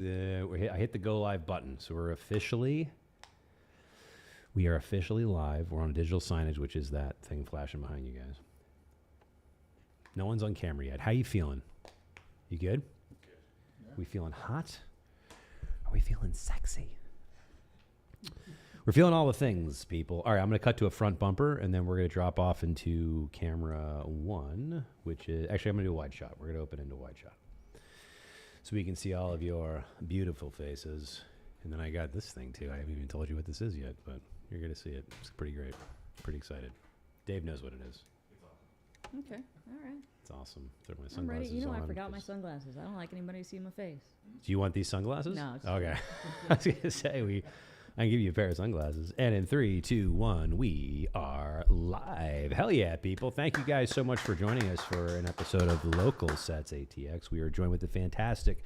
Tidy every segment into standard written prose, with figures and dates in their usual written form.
I hit the go live button, so we are officially live. We're on digital signage, which is that thing flashing behind you guys. No one's on camera yet. How you feeling? You good? Yeah. We feeling hot? Are we feeling sexy? We're feeling all the things, people. All right, I'm going to cut to a front bumper, and then we're going to drop off into camera 1, which is actually I'm going to do a wide shot. We're going to open into a wide shot, so we can see all of your beautiful faces. And then I got this thing too. I haven't even told you what this is yet, but you're going to see it. It's pretty great. Pretty excited. Dave knows what it is. Okay. All right. It's awesome. Throw my I'm sunglasses ready. You know, on. I forgot my sunglasses. I don't like anybody to see my face. Do you want these sunglasses? No. Okay. I was going to say, I can give you a pair of sunglasses. And in 3, 2, 1, we are live. Hell yeah, people. Thank you guys so much for joining us for an episode of Local Sets ATX. We are joined with the fantastic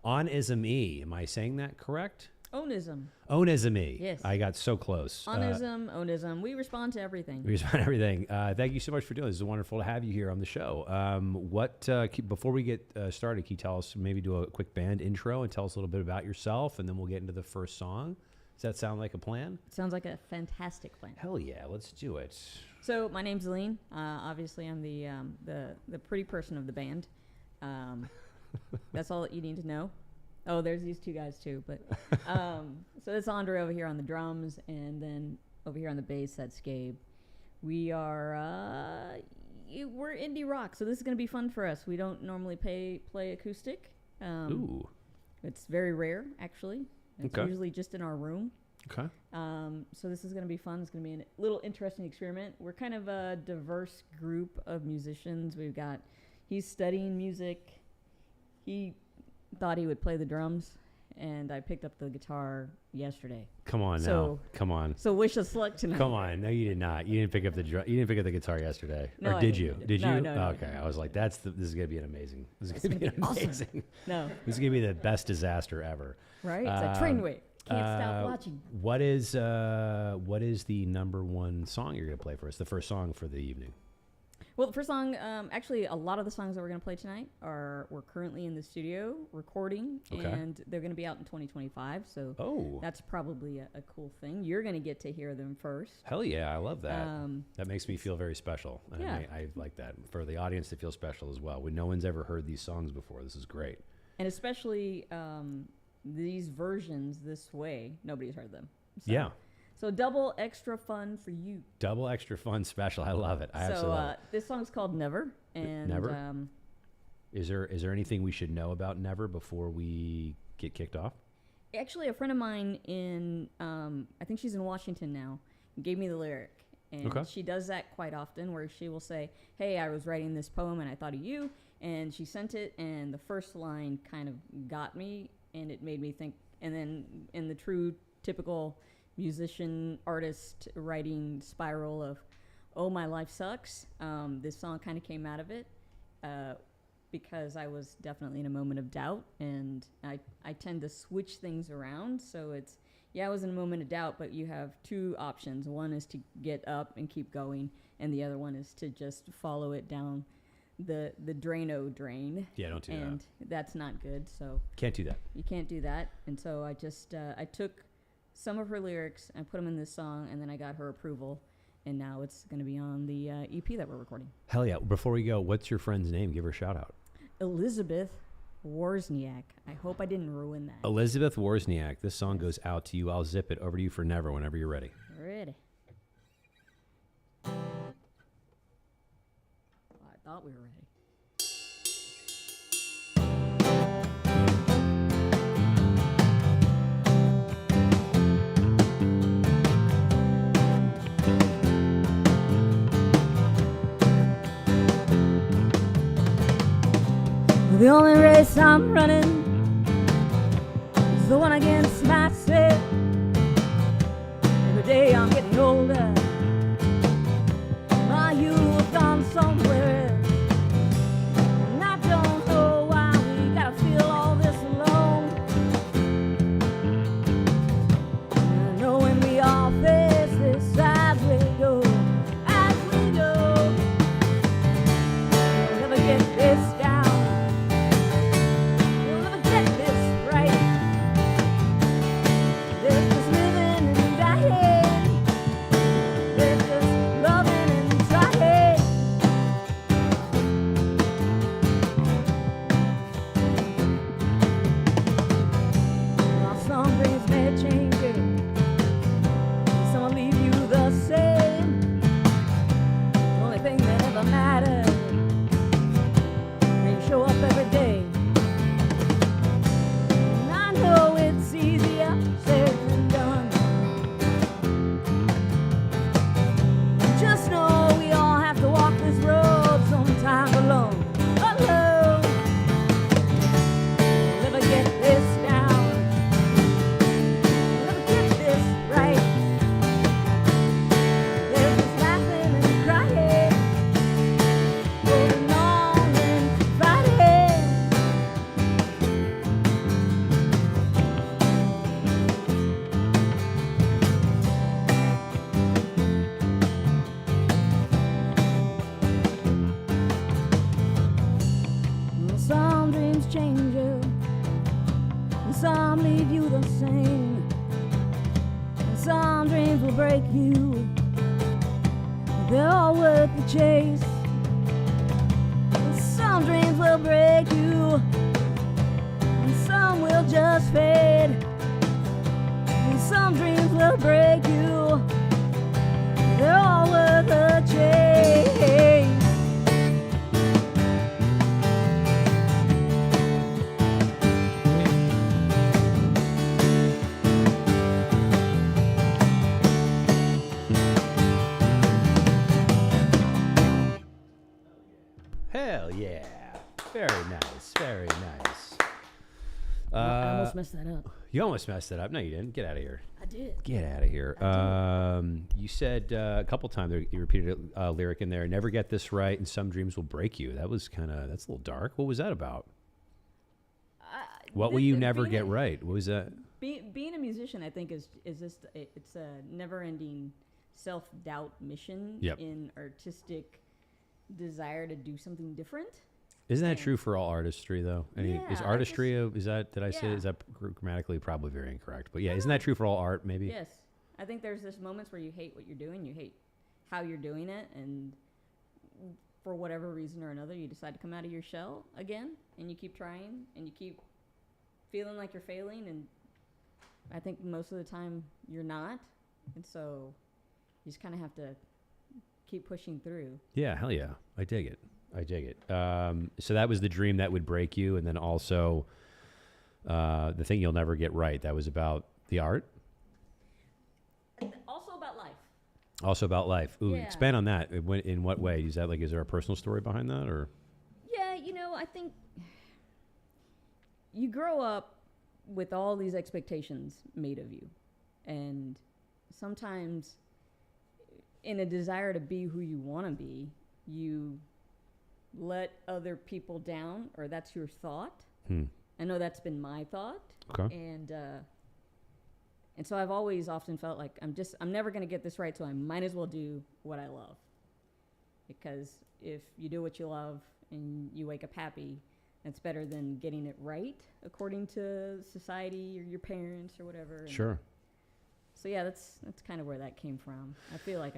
Onism E. Am I saying that correct? Onism. Onism E. Yes. I got so close. Onism. We respond to everything. We respond to everything. Thank you so much for doing this. It's wonderful to have you here on the show. Before we get started, can you tell us, maybe do a quick band intro and tell us a little bit about yourself, and then we'll get into the first song. Does that sound like a plan? It sounds like a fantastic plan. Hell yeah, let's do it. So my name's Aline. Obviously, I'm the pretty person of the band. That's all that you need to know. Oh, there's these two guys too. But so that's Andre over here on the drums, and then over here on the bass, that's Gabe. We are we're indie rock, so this is gonna be fun for us. We don't normally play acoustic. Ooh. It's very rare, actually. It's usually just in our room. Okay. So this is going to be fun. It's going to be a little interesting experiment. We're kind of a diverse group of musicians. He's studying music. He thought he would play the drums, and I picked up the guitar yesterday. Come on now. Come on. So wish us luck tonight. Come on. No, you did not. You didn't pick up the guitar yesterday. No, or did you? Did you? No. Okay. I was like, this is going to be an amazing. This is going to be awesome. amazing. No. This is going to be the best disaster ever. Right? It's a train wreck. Can't stop watching. What is the number one song you're going to play for us? The first song for the evening. Well, the first song, actually, a lot of the songs that we're going to play tonight we're currently in the studio recording, and they're going to be out in 2025. So that's probably a cool thing. You're going to get to hear them first. Hell yeah, I love that. That makes me feel very special. And yeah. I like that. For the audience to feel special as well. When no one's ever heard these songs before, this is great. And especially these versions this way, nobody's heard them. So. Yeah. So double extra fun for you. Double extra fun special. I love it. I absolutely love it. This song's called Never. And Never? Is there anything we should know about Never before we get kicked off? Actually, a friend of mine I think she's in Washington now, gave me the lyric. And she does that quite often, where she will say, hey, I was writing this poem and I thought of you. And she sent it, and the first line kind of got me, and it made me think. And then in the true typical musician artist writing spiral of, oh, my life sucks, this song kind of came out of it because I was definitely in a moment of doubt, and I tend to switch things around. So it's, I was in a moment of doubt, but you have two options. One is to get up and keep going, and the other one is to just follow it down the Drano drain. Yeah, don't do that. And that's not good. So can't do that. You can't do that. And so I just I took some of her lyrics and put them in this song, and then I got her approval, and now it's going to be on the EP that we're recording. Hell yeah. Before we go, what's your friend's name? Give her a shout out. Elizabeth Wozniak. I hope I didn't ruin that. Elizabeth Wozniak. This song goes out to you. I'll zip it over to you for Never whenever you're ready. Ready. I thought we were ready. The only race I'm running is the one against myself. Every day I'm getting older. My youth have gone somewhere else. And I don't know why we gotta feel all this alone. And I know when we all face this as we go, we'll never get this down. We'll never get this right. some leave you the same. Some dreams will break you. They're all worth the chase. Some dreams will break you. And some will just fade. And some dreams will break you. They're all worth the chase. Hell yeah. Very nice. Very nice. I almost messed that up. You almost messed it up. No, you didn't. Get out of here. I did. Get out of here. You said a couple times, you repeated a lyric in there, never get this right and some dreams will break you. That was that's a little dark. What was that about? What will you never get right? What was that? Being a musician, I think, is just, it's a never-ending self-doubt mission in artistic desire to do something different. Isn't that true for all artistry, though? Is artistry, is that grammatically probably very incorrect? But yeah, isn't that true for all art, maybe? Yes. I think there's this moments where you hate what you're doing, you hate how you're doing it, and for whatever reason or another, you decide to come out of your shell again, and you keep trying, and you keep feeling like you're failing, and I think most of the time you're not, and so you just kind of have to keep pushing through. Yeah, hell yeah. I dig it. So that was the dream that would break you, and then also the thing you'll never get right. That was about the art? Also about life. Also about life. Ooh, yeah. Expand on that. In what way? Is that is there a personal story behind that, or? Yeah, I think you grow up with all these expectations made of you, and sometimes in a desire to be who you want to be, you let other people down, or that's your thought. I know that's been my thought. Okay. And so I've always often felt like I'm never going to get this right, so I might as well do what I love. Because if you do what you love and you wake up happy, that's better than getting it right according to society or your parents or whatever. Sure. So yeah, that's kind of where that came from. I feel like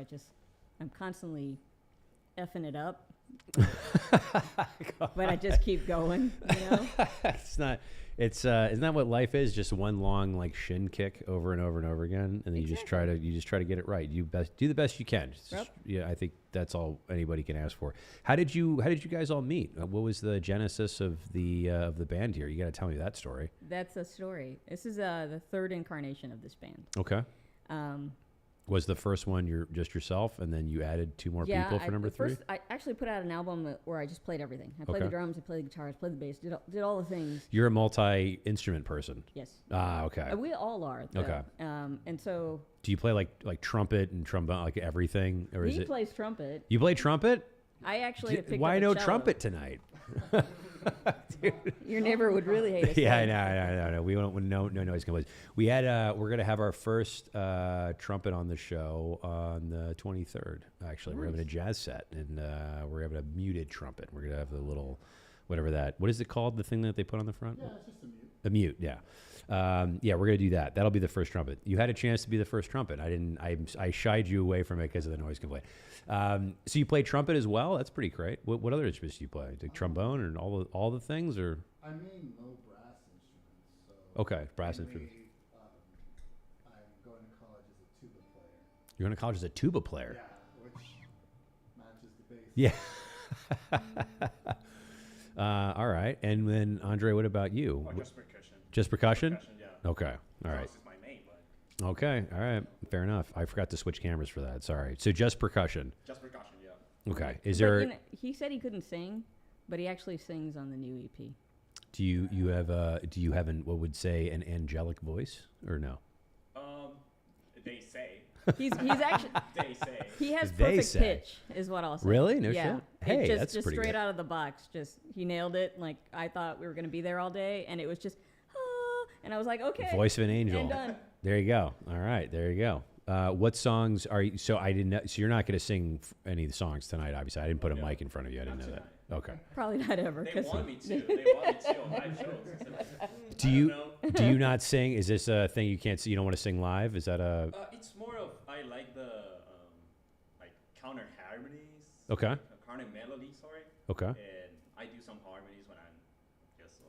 I'm constantly effing it up, but I just keep going. Isn't that what life is? Just one long shin kick over and over and over again, and then you just try to get it right. You do the best you can. I think that's all anybody can ask for. How did you guys all meet? What was the genesis of the band here? You got to tell me that story. That's a story. This is the third incarnation of this band. Okay. Was the first one just yourself, and then you added two more people for number three? I actually put out an album where I just played everything. I played the drums, I played the guitars, played the bass, did all the things. You're a multi-instrument person. Yes. Ah, okay. We all are. Though. Okay. And so. Do you play like trumpet and trombone, like everything, or is it? He plays trumpet. You play trumpet? I actually picked up Why a no cello. trumpet tonight? Your neighbor would really hate us. Yeah, I know. We don't no noise complaints. We're gonna have our first trumpet on the show on the 23rd. Actually, We're having a jazz set, and we're having a muted trumpet. We're gonna have the little what is it called? The thing that they put on the front? Yeah, it's just a mute. A mute, yeah. We're gonna do that. That'll be the first trumpet. You had a chance to be the first trumpet. I shied you away from it because of the noise complaint. So you play trumpet as well? That's pretty great. What other instruments do you play? Like trombone and all the things, or? I mean, no brass instruments. So okay, brass instruments. I'm going to college as a tuba player. You're going to college as a tuba player? Yeah, which matches the bass. Yeah. All right. And then, Andre, what about you? Just percussion. Just percussion? Yeah. Okay. All right. This is my main, but Okay. All right. Fair enough. I forgot to switch cameras for that. Sorry. So just percussion. just percussion, yeah. Okay. He said he couldn't sing, but he actually sings on the new EP. Do you have what would say an angelic voice or no? They say. He's actually They say. he has They perfect say. pitch is what I'll say. Really? No yeah. shit? Hey, just that's pretty straight good. out of the box. He nailed it. Like I thought we were gonna be there all day, and it was just and I was like, okay. Voice of an angel. And done. There you go. All right. There you go. What songs are you? So I didn't know. So you're not going to sing any of the songs tonight, obviously. I didn't put a mic in front of you. I didn't know that. Okay. Probably not ever. They want me to. They want me to on live shows. Do you? Do you not sing? Is this a thing you can't see? You don't want to sing live? Is that a... It's more of, I like the like counter harmonies. Okay. Counter melody, sorry. Okay. And I do some harmonies when I'm just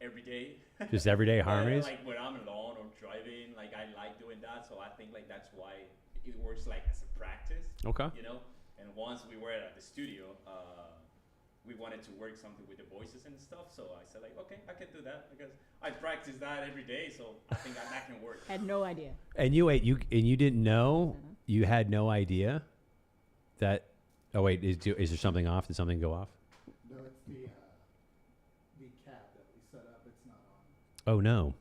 every day. Just everyday harmonies? Like when I'm alone or driving, like I like doing that. So I think like that's why it works like as a practice. Okay. You know? And once we were at the studio, we wanted to work something with the voices and stuff. So I said like, okay, I can do that because I practice that every day. So I think that can work. Had no idea. And you didn't know? You had no idea that... Oh, wait, is there something off? Did something go off? No, it's the cab that we set up. It's not on. Oh, no.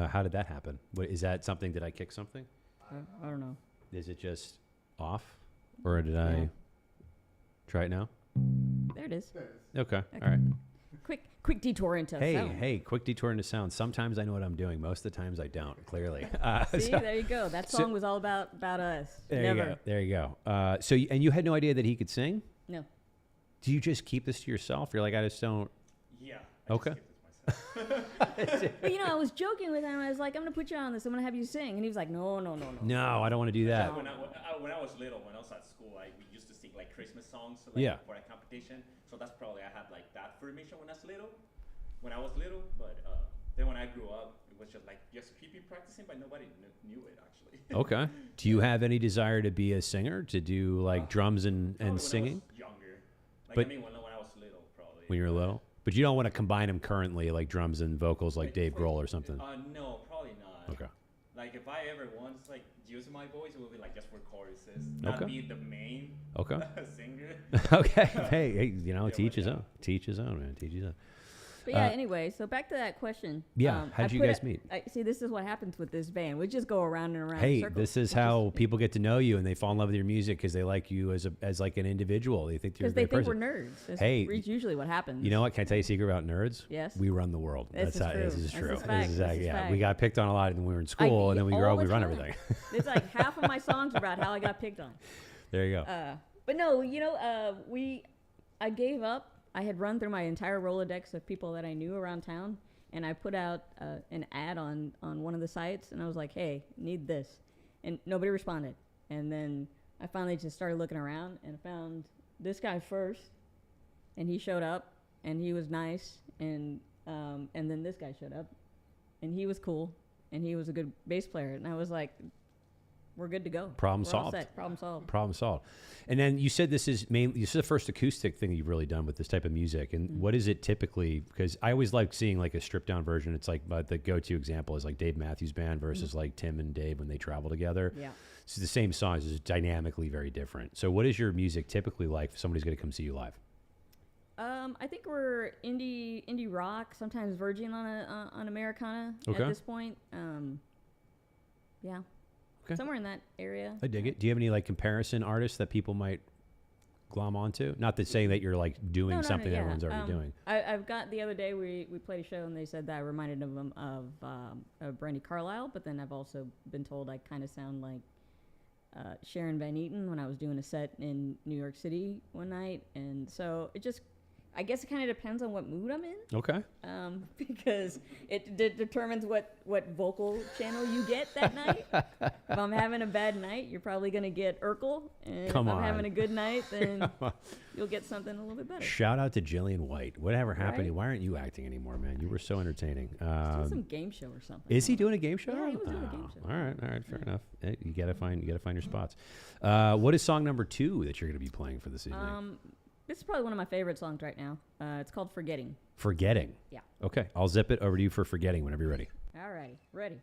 How did that happen? What, is that something... Did I kick something? I don't know. Is it just off? Or did I try it now? There it is. There it is. Okay. All right. Quick detour into sound. Hey, quick detour into sound. Sometimes I know what I'm doing. Most of the times I don't, clearly. See, there you go. That song was all about us. There you go. So you had no idea that he could sing? No. Do you just keep this to yourself? You're like, I just don't... Yeah. Okay. But I was joking with him. I was like, I'm going to put you on this. I'm going to have you sing. And he was like, no. No, I don't want to do that. When I was little, when I was at school, we used to sing like Christmas songs for a competition. So that's probably I had like that formation when I was little. But then when I grew up, it was just like just keeping practicing, but nobody knew it actually. Okay. Do you have any desire to be a singer, to do like drums and Probably singing? When I was younger. But- when I was little, probably. When you were little? But you don't want to combine them currently, like drums and vocals, like Dave Grohl or something. No, probably not. Okay. Like if I ever want like using my voice, it will be like just for choruses, not be the main Okay. singer. Okay. Hey, teach his yeah. own. Teach his own, man. Teach his own. But yeah, anyway, so back to that question. Yeah, how'd you guys meet? See, this is what happens with this band. We just go around and around in Hey, circles. this is how people get to know you, and they fall in love with your music because they like you as like an individual. They think you're a Because they great think person. we're nerds. That's Hey, usually what happens. You know what? Can I tell you a secret about nerds? Yes. We run the world. This is true. This is This true. is fact. This is yeah. fact. We got picked on a lot when we were in school, and then we grow up, we run everything. It's like half of my songs are about how I got picked on. There you go. But no, I gave up. I had run through my entire Rolodex of people that I knew around town, and I put out an ad on one of the sites, and I was like, hey, need this. And nobody responded. And then I finally just started looking around and found this guy first, and he showed up, and he was nice, and then this guy showed up, and he was cool, and he was a good bass player. And I was like, we're good to go. Problem We're all solved. set. Problem solved. Problem solved. And then you said this is the first acoustic thing you've really done with this type of music. And what is it typically? Because I always like seeing like a stripped down version. It's like the go-to example is like Dave Matthews Band versus like Tim and Dave when they travel together. Yeah. It's the same songs, it's dynamically very different. So what is your music typically like if somebody's going to come see you live? I think we're indie rock, sometimes verging on Americana Okay. at this point. Yeah. Okay. Somewhere in that area. I dig it. Do you have any like comparison artists that people might glom onto? Not that saying that you're like doing something that everyone's already doing. I've got the other day we played a show and they said that I reminded them of Brandy Carlisle, but then I've also been told I kind of sound like Sharon Van Eaton when I was doing a set in New York City one night, and so I guess it kind of depends on what mood I'm in. Okay. Because it determines what vocal channel you get that night. If I'm having a bad night, you're probably going to get Urkel. And Come if on. I'm having a good night, then you'll get something a little bit better. Shout out to Jillian White. Whatever happened? Right? Why aren't you acting anymore, man? You were so entertaining. Do some game show or something. Is he doing a game show? Yeah, he was doing a game show. All right, fair enough. Hey, you gotta find your spots. What is song number 2 that you're gonna be playing for this evening? This is probably one of my favorite songs right now. It's called Forgetting. Forgetting. Yeah. Okay, I'll zip it over to you for Forgetting whenever you're ready. All righty. Ready.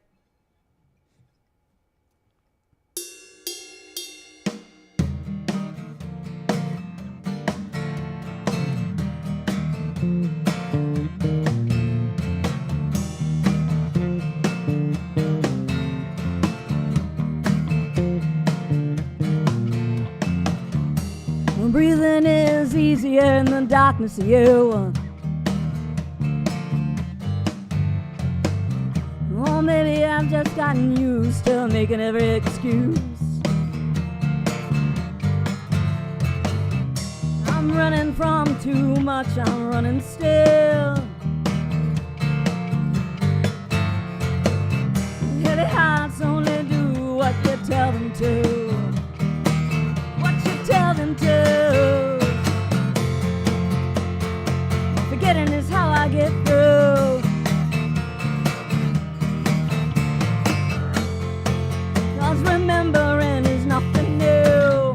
Breathing is easier in the darkness of you. Oh, maybe I've just gotten used to making every excuse. I'm running from too much, I'm running still. them to? What you tell them to? Forgetting is how I get through. 'Cause remembering is nothing new.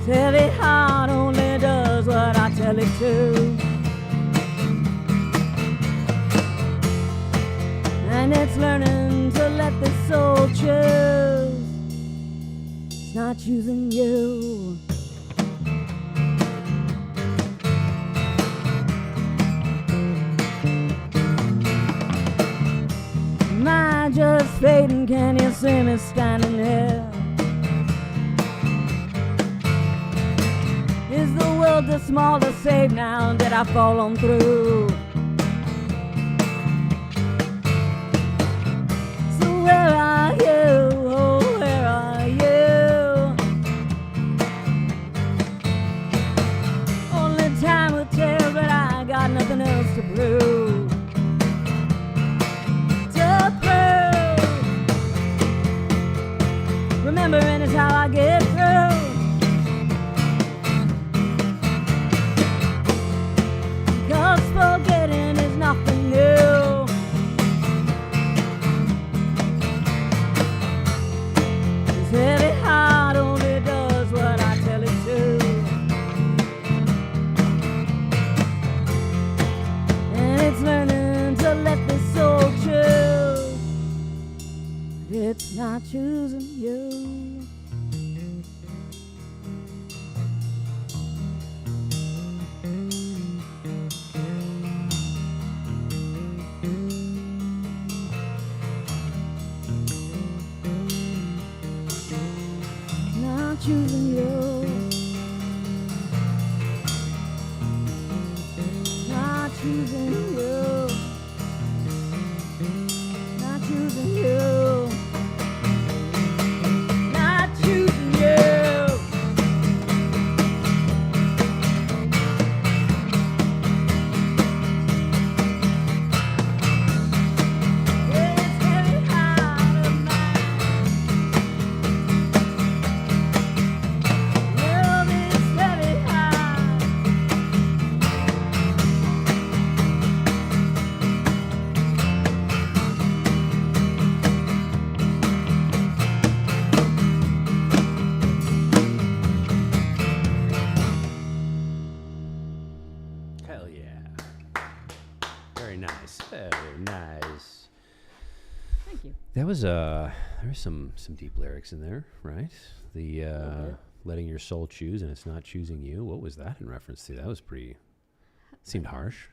Heavy heart only does what I tell it to. And it's learning to let the soul choose. It's not choosing you. Am I just fading? Can you see me standing here? Is the world too small to save now? Did I fall on through? So where are you? Oh, where are you? Only time will tell, but I got nothing else to prove. To prove. Remembering is how I get through. 'Cause forgetting is nothing new. This heavy heart only does what I tell it to. And it's learning to let the soul choose. It's not choosing you. Not choosing you. Not choosing you. Not choosing you. Not choosing you. This heavy heart of mine. Love is heavy heart. Hell yeah. Very nice. Very nice. Thank you. That was there was some deep lyrics in there, right? The bit. letting your soul choose and it's not choosing you. What was that in reference to? That was pretty seemed harsh.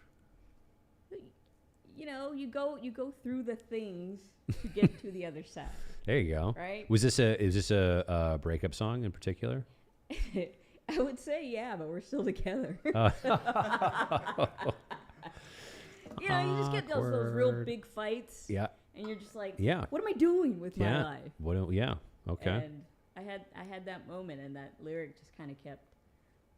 You know, you go through the things to get to the other side, There you go. right? Is this a breakup song in particular? I would say yeah, but we're still together. You know, you just get those real Awkward. big fights, Yeah. and you're just like, Yeah. what am I doing with my Yeah. life? Yeah. Okay. And I had that moment, and that lyric just kind of kept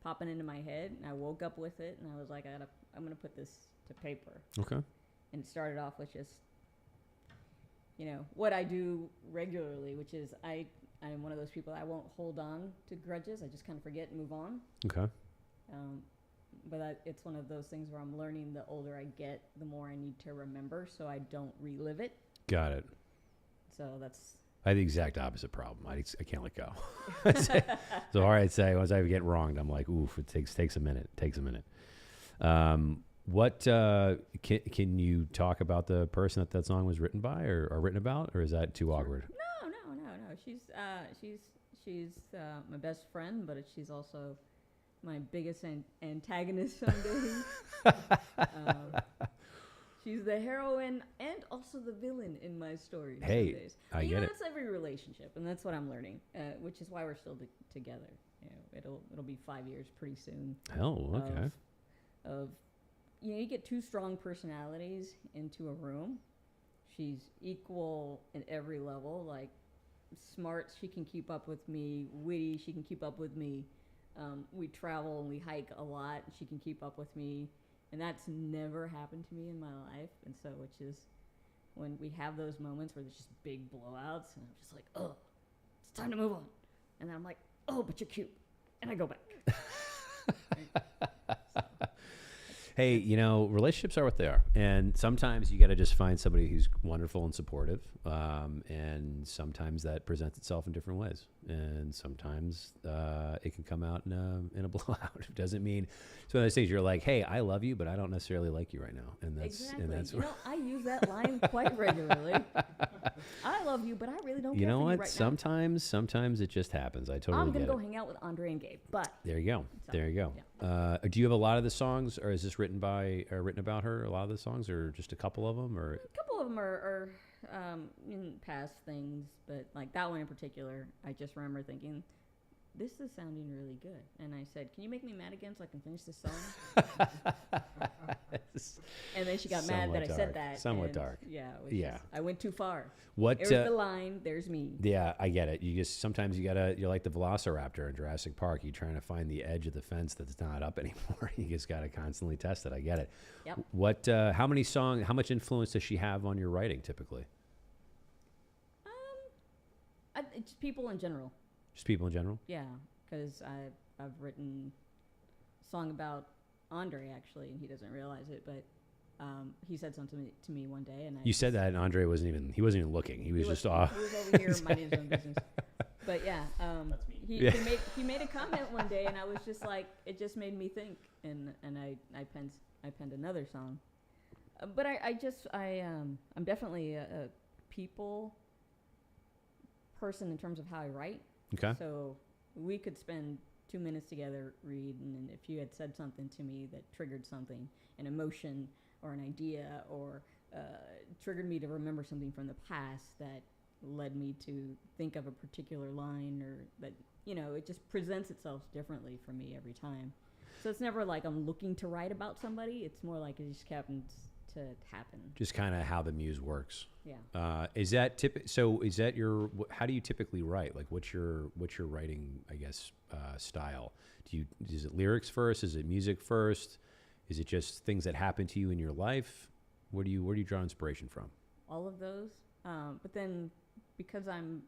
popping into my head, and I woke up with it, and I was like, I'm gonna put this to paper. Okay. And it started off with just, you know, what I do regularly, which is I'm one of those people, I won't hold on to grudges. I just kind of forget and move on. Okay. But it's one of those things where I'm learning the older I get, the more I need to remember so I don't relive it. Got it. So that's... I had the exact opposite problem. I can't let go. So all right, say once I get wronged, I'm like, oof, it takes a minute. Takes a minute. What can you talk about the person that song was written by or written about, or is that too awkward? No. She's my best friend, but she's also my biggest antagonist some days. She's the heroine and also the villain in my stories. Hey, some days. I get it. That's every relationship, and that's what I'm learning, which is why we're still together. You know, it'll be 5 years pretty soon. Oh, okay. Of you know, you get two strong personalities into a room. She's equal in every level, like smart, she can keep up with me. Witty, she can keep up with me. We travel and we hike a lot. She can keep up with me. And that's never happened to me in my life. And so, which is when we have those moments where there's just big blowouts, and I'm just like, oh, it's time to move on. And then I'm like, oh, but you're cute. And I go back. Hey, relationships are what they are. And sometimes you got to just find somebody who's wonderful and supportive. And sometimes that presents itself in different ways. And sometimes it can come out in a blowout. It doesn't mean, it's one of those things you're like, hey, I love you, but I don't necessarily like you right now. And that's, exactly. And that's I use that line quite regularly. I love you, but I really don't care for you right Sometimes it just happens. I totally I'm going to get go hang out with Andre and Gabe, but. There you go. So, there you go. Yeah. Do you have a lot of the songs, or is this written about her, a lot of the songs, or just a couple of them? Or a couple of them are in past things, but like that one in particular, I just remember thinking, this is sounding really good. And I said, can you make me mad again so I can finish this song? And then she got mad that I said that. Somewhat dark. Yeah. Yeah. I went too far. There's the line, there's me. Yeah, I get it. Sometimes you're like the Velociraptor in Jurassic Park. You're trying to find the edge of the fence that's not up anymore. You just got to constantly test it. I get it. Yep. How much influence does she have on your writing typically? It's people in general. Just people in general? Yeah, because I've written a song about Andre, actually, and he doesn't realize it, but he said something to me one day. And you said that, and Andre wasn't even looking. He was just off. He was over here minding his own business. But yeah, he made a comment one day, and I was just like, it just made me think, and I penned another song. But I'm definitely a people person in terms of how I write. Okay. So we could spend 2 minutes together reading, and if you had said something to me that triggered something, an emotion or an idea, or triggered me to remember something from the past that led me to think of a particular line, or that, it just presents itself differently for me every time. So it's never like I'm looking to write about somebody. It's more like it just happens to happen. Just kind of how the muse works. Yeah. Is that how do you typically write? Like, what's your writing, I guess, style? Is it lyrics first? Is it music first? Is it just things that happen to you in your life? Where do you draw inspiration from? All of those. But then because I'm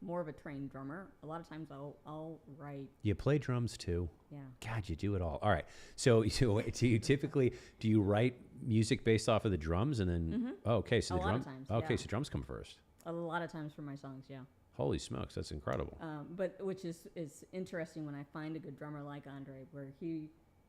more of a trained drummer, a lot of times I'll write. You play drums too? Yeah. God, you do it all. All right. So do you write music based off of the drums, and then so a lot of times, so drums come first. A lot of times for my songs, yeah. Holy smokes, that's incredible. But which is interesting when I find a good drummer like Andre, where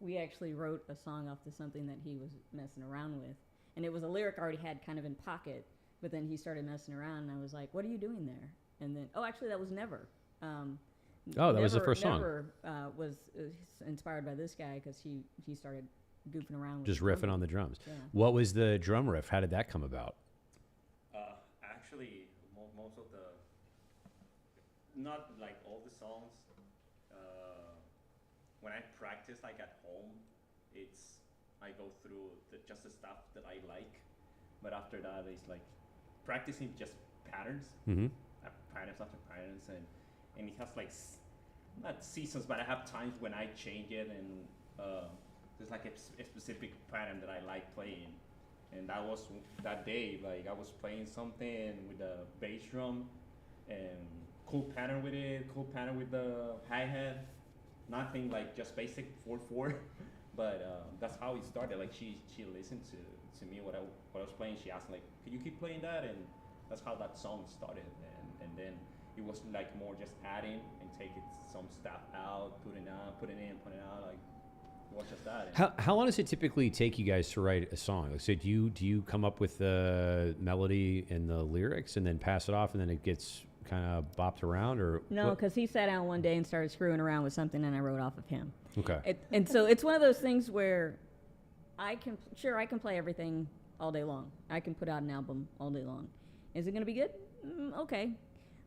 we actually wrote a song off to something that he was messing around with, and it was a lyric I already had kind of in pocket, but then he started messing around, and I was like, "What are you doing there?" And then, actually, that was Never. That was the first song. Never was inspired by this guy because he started goofing around with just riffing on the drums. Yeah. What was the drum riff? How did that come about? Actually, most of the, not like all the songs. When I practice like at home, I go through just the stuff that I like, but after that it's like practicing just patterns. Mm-hmm. Patterns after patterns, and it has like not seasons, but I have times when I change it, and there's like a specific pattern that I like playing, and that was that day. Like I was playing something with the bass drum, and cool pattern with it, cool pattern with the hi-hat, nothing like just basic 4/4, but that's how it started. Like she listened to me what I was playing. She asked like, "Could you keep playing that?" And that's how that song started. And then it was like more just adding and taking some stuff out, putting in, putting out. Like it was just that. How long does it typically take you guys to write a song? Like, so do you come up with the melody and the lyrics and then pass it off, and then it gets kind of bopped around, or no? Because he sat down one day and started screwing around with something, and I wrote off of him. Okay. And so it's one of those things where I can play everything all day long. I can put out an album all day long. Is it going to be good? Okay.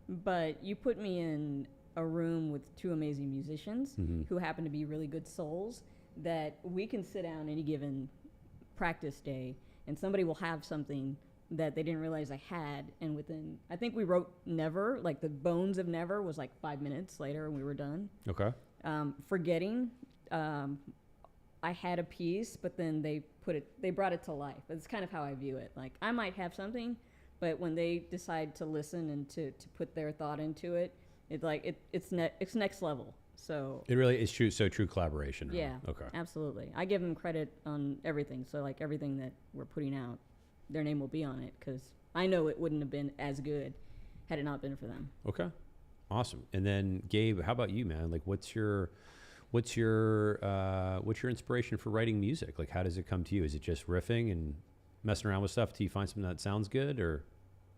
But you put me in a room with two amazing musicians who happen to be really good souls, that we can sit down any given practice day and somebody will have something that they didn't realize I had. And within, I think we wrote Never, like the bones of Never was like 5 minutes later and we were done. Okay. Forgetting, I had a piece, but then they brought it to life. It's kind of how I view it. Like, I might have something, but when they decide to listen and to put their thought into it, it's next level. So it really is true. So true collaboration. Right? Yeah. Okay. Absolutely. I give them credit on everything. So like everything that we're putting out, their name will be on it because I know it wouldn't have been as good had it not been for them. Okay. Awesome. And then Gabe, how about you, man? Like, what's your inspiration for writing music? Like, how does it come to you? Is it just riffing and messing around with stuff till you find something that sounds good, or?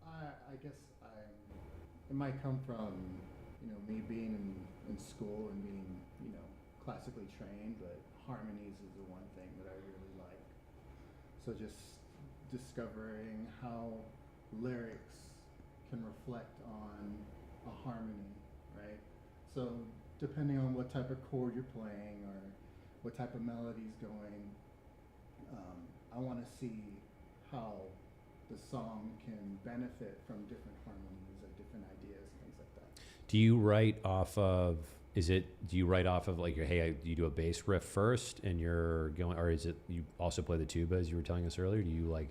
I guess it might come from, me being in school and being, classically trained, but harmonies is the one thing that I really like. So just discovering how lyrics can reflect on a harmony, right? So depending on what type of chord you're playing or what type of melody's going, I want to see how the song can benefit from different harmonies or different ideas, things like that. Do you write off of? Like, hey, you do a bass riff first, and you're going, or is it you also play the tuba as you were telling us earlier? Do you like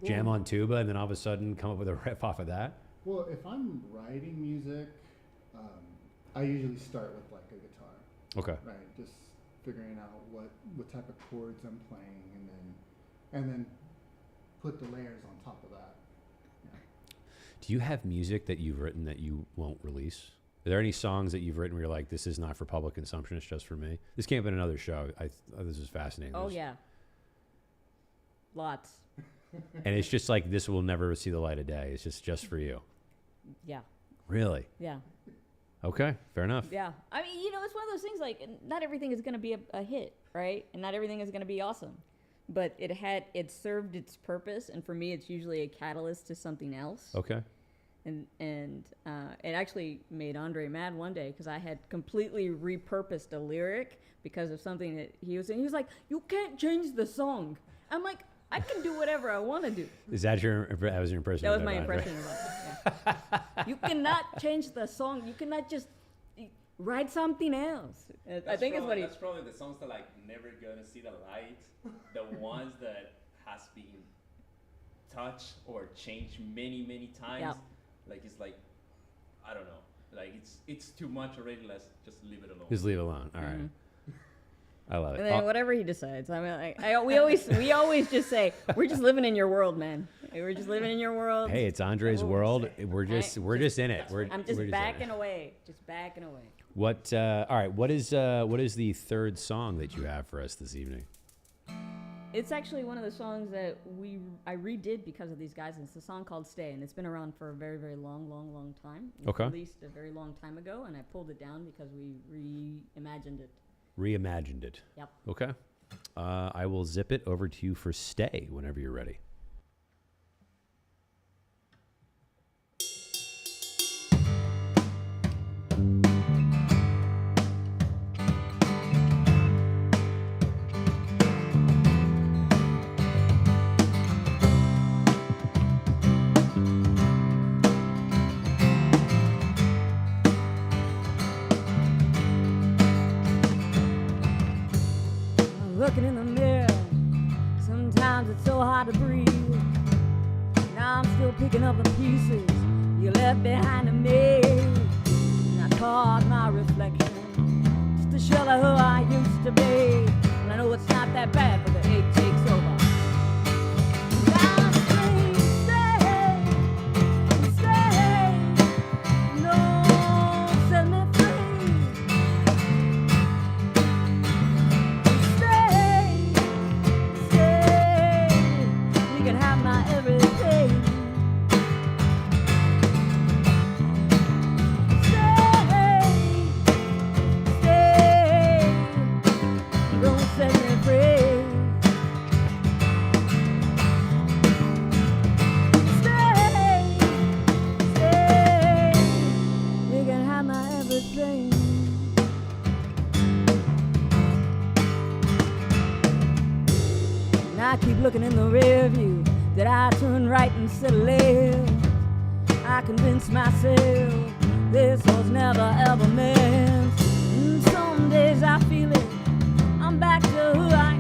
jam on tuba and then all of a sudden come up with a riff off of that? Well, if I'm writing music, I usually start with like a guitar. Okay. Right, just figuring out what type of chords I'm playing, and then put the layers on top of that. Yeah. Do you have music that you've written that you won't release? Are there any songs that you've written where you're like, this is not for public consumption, it's just for me? This came up in another show. This is fascinating. Oh, yeah. Lots. And it's just like, this will never see the light of day. It's just for you. Yeah. Really? Yeah. Okay, fair enough. Yeah. I mean, it's one of those things, like, not everything is going to be a hit, right? And not everything is going to be awesome. But it served its purpose, and for me, it's usually a catalyst to something else. Okay. And it actually made Andre mad one day because I had completely repurposed a lyric because of something that he was saying. He was like, "You can't change the song." I'm like, "I can do whatever I want to do." That was your impression? That was my impression of it. Yeah. You cannot change the song. You cannot just write something else. I think it's what he. That's probably the songs that like never gonna see the light. The ones that has been touched or changed many times. Yeah. Like it's like, I don't know. Like it's too much already. Let's just leave it alone. Just leave it alone. All right. I love it. And then whatever he decides. I mean, we always just say, we're just living in your world, man. We're just living in your world. Hey, it's Andre's world. We're just in it. I'm just backing away. Just backing away. What? All right. What is the third song that you have for us this evening? It's actually one of the songs that I redid because of these guys. It's a song called "Stay," and it's been around for a very, very long time. It was released a very long time ago, and I pulled it down because we reimagined it. Reimagined it. Yep. Okay. I will zip it over to you for "Stay" whenever you're ready. Looking in the mirror, sometimes it's so hard to breathe. Now I'm still picking up the pieces you left behind me. And I caught my reflection, just to show who I used to be. And I know it's not that bad, but the ache takes over. Now stay, no, set me free. You can have my everything. Stay, don't set me free. Stay, you can have my everything. And I keep looking in the rear view. Did I turn right instead of left? I convince myself this was never ever meant. And some days I feel it, I'm back to who I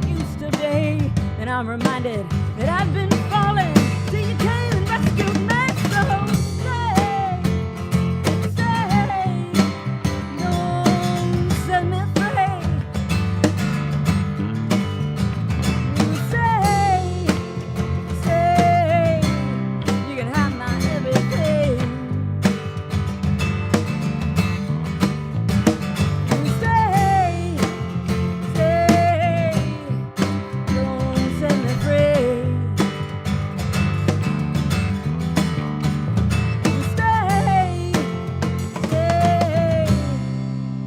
I'm reminded that I've been falling till you came and rescued me. So stay, don't set me free. Say, you can have my everything. Stay, don't set me free. Stay,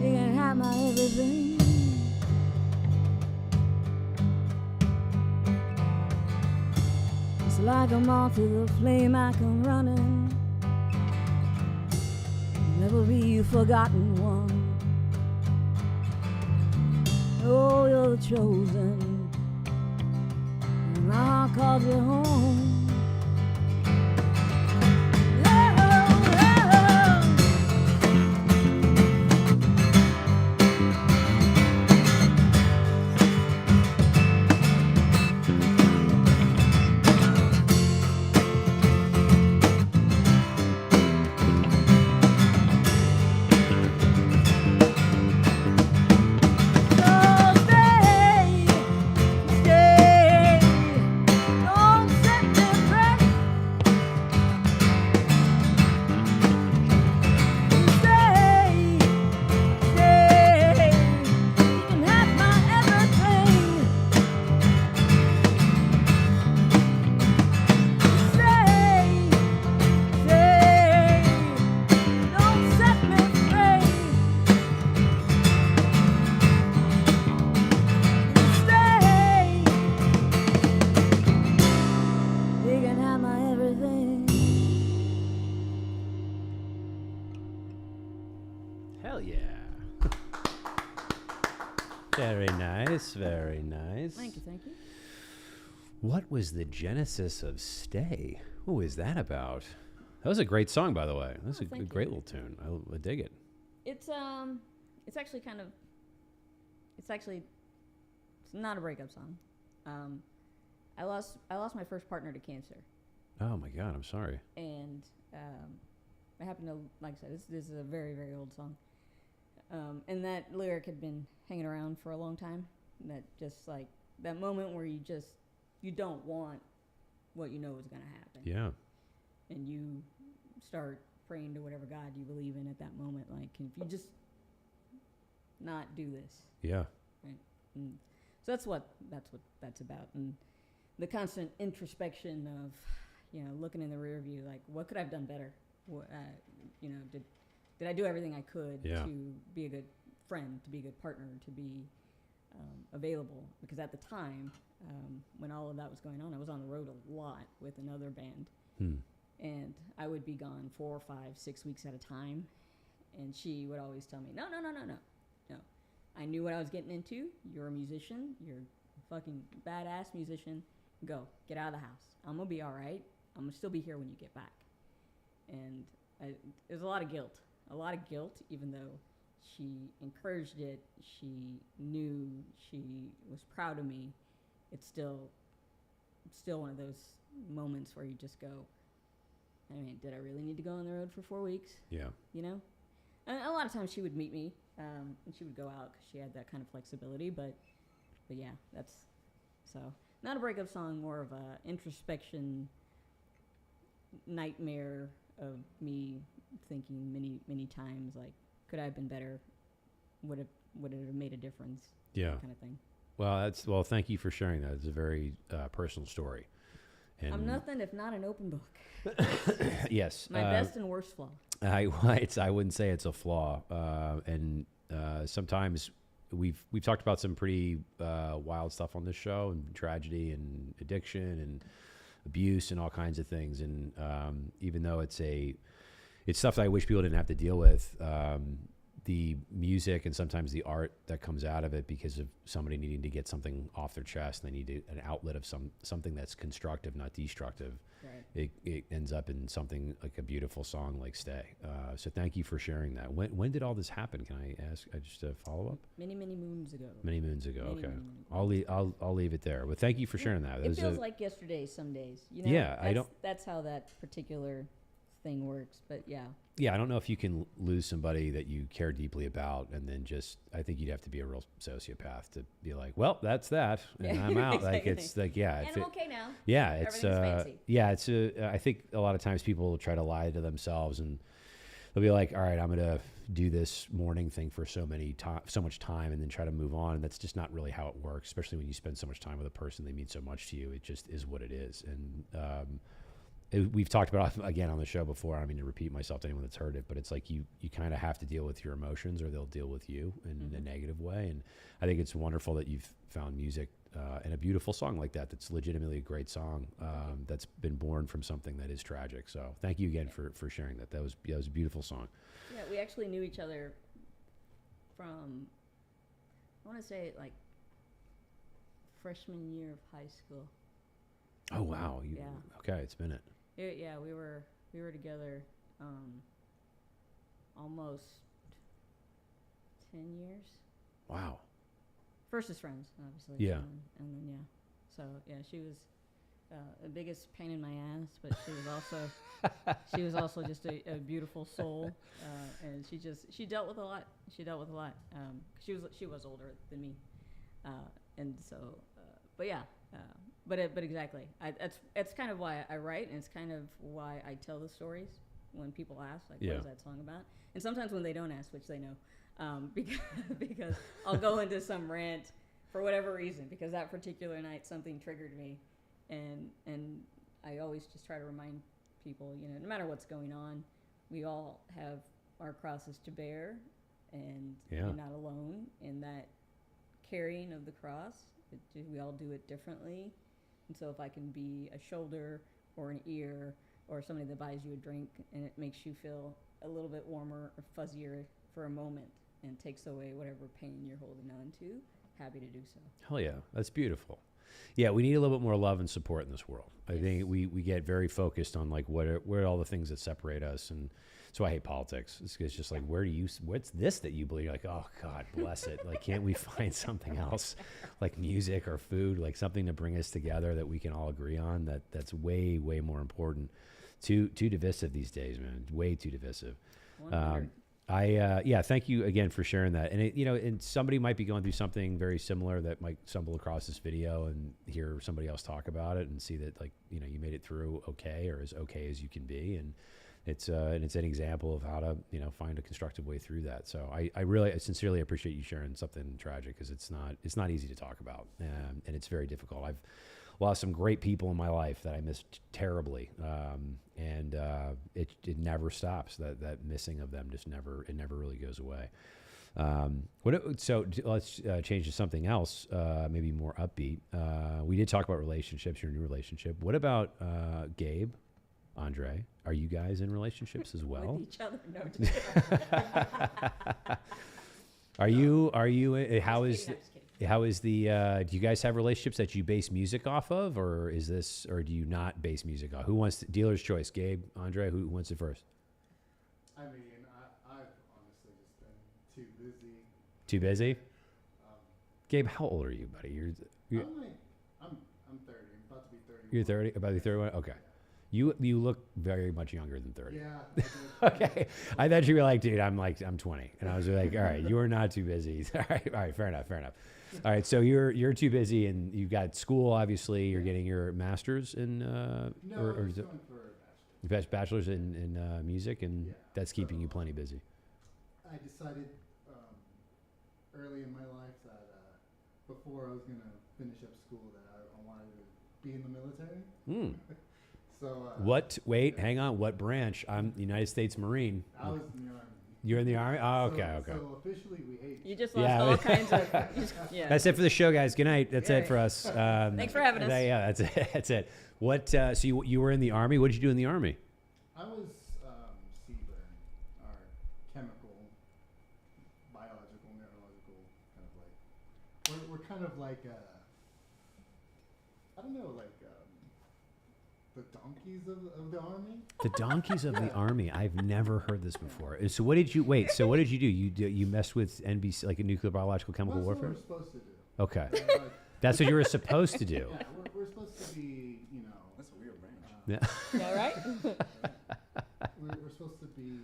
you can have my everything. It's like a moth to the flame, I come running. Never be forgotten one. Oh, you're the chosen. And my heart calls you home. Hell yeah. Very nice, very nice. Thank you, thank you. What was the genesis of Stay? What was that about? That was a great song, by the way. That's a thank great you. little tune. I dig it. It's actually kind of, it's not a breakup song. I lost my first partner to cancer, Oh my God, I'm sorry. and I happen to, like I said, this is a very, very old song. And that lyric had been hanging around for a long time. That just like that moment where you don't want what you know is going to happen. Yeah. And you start praying to whatever God you believe in at that moment. Like, if you just not do this. Yeah. Right. And so that's what that's about. And the constant introspection of, looking in the rear view, like, what could I have done better? What, did I do everything I could to be a good friend, to be a good partner, to be available? Because at the time, when all of that was going on, I was on the road a lot with another band. And I would be gone 4, 5, 6 weeks at a time. And she would always tell me, no. I knew what I was getting into. You're a musician. You're a fucking badass musician. Go. Get out of the house. I'm going to be all right. I'm going to still be here when you get back. And there's a lot of guilt. Even though she encouraged it. She knew, she was proud of me. It's still one of those moments where you just go, I mean, did I really need to go on the road for 4 weeks? Yeah. And a lot of times she would meet me, and she would go out because she had that kind of flexibility. But yeah, that's so not a breakup song, more of a introspection nightmare of me thinking many times, like, could I have been better? Would it have made a difference? Yeah. That kind of thing. Well, thank you for sharing that. It's a very personal story. And I'm nothing if not an open book. Yes. My best and worst flaw. I wouldn't say it's a flaw. And sometimes we've talked about some pretty wild stuff on this show, and tragedy and addiction and abuse and all kinds of things. And even though it's stuff that I wish people didn't have to deal with, the music and sometimes the art that comes out of it because of somebody needing to get something off their chest. They need an outlet of something that's constructive, not destructive. Right. It ends up in something like a beautiful song like Stay. So thank you for sharing that. When did all this happen? Can I ask just a follow up? Many moons ago. Many moons ago. Many, Okay. many I'll leave it there. But thank you for sharing that. It feels like yesterday some days. You know? Yeah, That's how that particular thing works. But yeah. Yeah, I don't know if you can lose somebody that you care deeply about and then I think you'd have to be a real sociopath to be like, well, that's that, and I'm out. Exactly. Like, it's like, yeah. And I'm okay now. Yeah, it's, Everything's fancy. I think a lot of times people try to lie to themselves and they'll be like, all right, I'm going to do this morning thing for so much time and then try to move on. And that's just not really how it works, especially when you spend so much time with a person, they mean so much to you. It just is what it is. And, we've talked about again on the show before. I don't mean to repeat myself to anyone that's heard it, but it's like you kind of have to deal with your emotions or they'll deal with you in a negative way. And I think it's wonderful that you've found music and a beautiful song like that. That's legitimately a great song that's been born from something that is tragic. So thank you again for sharing that. That was a beautiful song. Yeah, we actually knew each other from, I want to say like freshman year of high school. Oh wow! Yeah. Okay, it's been it. Yeah, we were together almost 10 years. Wow. First as friends, obviously. Yeah. And then yeah. So yeah, she was the biggest pain in my ass, but she was also just a beautiful soul, and she dealt with a lot. She was older than me, and so but yeah. But exactly, it's kind of why I write, and it's kind of why I tell the stories when people ask, like, what is that song about? And sometimes when they don't ask, which they know, because I'll go into some rant for whatever reason, because that particular night something triggered me, and I always just try to remind people, you know, no matter what's going on, we all have our crosses to bear, and you're not alone in that carrying of the cross. We all do it differently. And so if I can be a shoulder or an ear or somebody that buys you a drink and it makes you feel a little bit warmer or fuzzier for a moment and takes away whatever pain you're holding on to, happy to do so. Hell yeah, that's beautiful. Yeah, we need a little bit more love and support in this world. I think we get very focused on like what are all the things that separate us, and so I hate politics. It's just like, what's this that you believe? You're like, oh God, bless it. Like, can't we find something else, like music or food, like something to bring us together that we can all agree on? That's way more important. Too divisive these days, man. Way too divisive. Thank you again for sharing that. And and somebody might be going through something very similar that might stumble across this video and hear somebody else talk about it and see that, like, you made it through okay, or as okay as you can be. And it's an example of how to, find a constructive way through that. So I sincerely appreciate you sharing something tragic, because it's not easy to talk about. And it's very difficult. I've lost some great people in my life that I missed terribly. And it never stops. That missing of them just never really goes away. So let's change to something else, maybe more upbeat. We did talk about relationships, your new relationship. What about Gabe, Andre? Are you guys in relationships as well? With each other? No. Are you? How is the? Do you guys have relationships that you base music off of, or do you not base music off? Who wants dealer's choice? Gabe, Andre, who wants it first? I mean, I've honestly just been too busy. Too busy? Gabe, how old are you, buddy? I'm 30. I'm about to be 30. You're 30? About to be 31? Okay. Yeah. You look very much younger than 30. Yeah. Okay. I thought you were like, dude, I'm 20. And I was like, all right, you are not too busy. All right, fair enough. All right, so you're too busy, and you've got school, obviously. You're getting your master's in or is it going for a bachelor's in music, and that's keeping you plenty busy. I decided early in my life that before I was going to finish up school that I wanted to be in the military. So hang on. What branch? I'm United States Marine. I was in the Army. You're in the Army? Oh, okay. So officially we hate you. Just lost all kinds of... That's it for the show, guys. Good night. That's it for us. Thanks for having us. Yeah, that's it. What? So you were in the Army. What did you do in the Army? I was CBURN, our chemical kind of like I don't know, like the donkeys of the army. The donkeys of the army. I've never heard this before. So what did you So what did you do? You messed with NBC, like a nuclear, biological, chemical That's warfare? what we're supposed to do. Okay. Like, That's what you were supposed to do. yeah, we're supposed to be, That's a weird branch. Yeah. Yeah, right? we're supposed to be,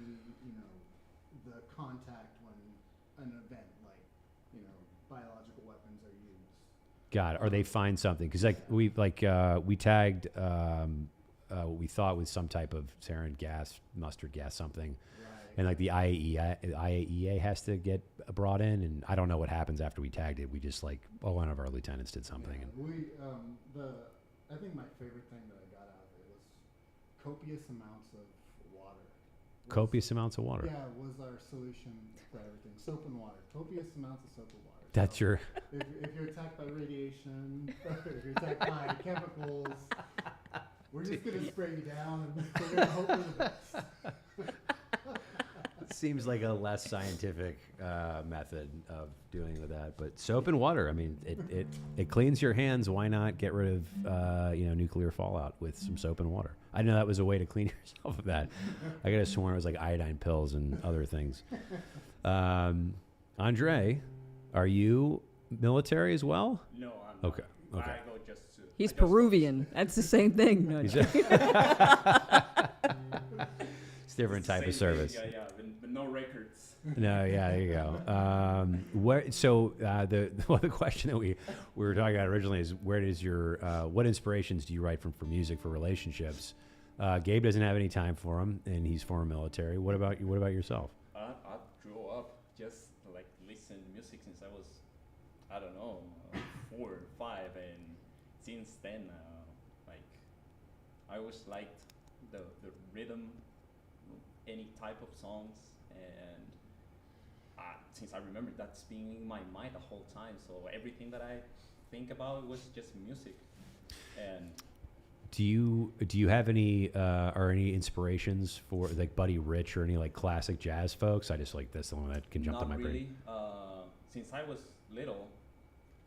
the contact when an event like, biological weapons are used. Got it. Or they find something because we tagged what we thought was some type of sarin gas, mustard gas, something, Right. and like the IAEA has to get brought in, and I don't know what happens after we tagged it. We just one of our lieutenants did something. Yeah, And I think my favorite thing that I got out of it was copious amounts of water. copious amounts of water. Yeah, was our solution for everything. Soap and water. Copious amounts of soap and water. That's So your. if you're attacked by radiation, if you're attacked by chemicals, we're just gonna spray you down and we're gonna hope for the best. Seems like a less scientific method of dealing with that, but soap and water. I mean, it cleans your hands. Why not get rid of nuclear fallout with some soap and water? I know that was a way to clean yourself of that. I could have sworn it was like iodine pills and other things. Andre, are you military as well? No, I'm Okay. not. Okay. I go just to. He's I just go Peruvian. to- That's the same thing. No, He's just- It's a different It's the type of same thing, service. Yeah, but no records. No, yeah, there you go. The question that we were talking about originally is where does your what inspirations do you write from for music for relationships? Gabe doesn't have any time for them, and he's former military. What about you? What about yourself? I grew up just like listening to music since I was, I don't know, 4 or 5, and since then, I always liked the rhythm, any type of songs, and since I remember that's been in my mind the whole time, so everything that I think about was just music, and. Do you have any or any inspirations for like Buddy Rich or any like classic jazz folks? I just that's the one that can jump to my Not really. brain. Since I was little,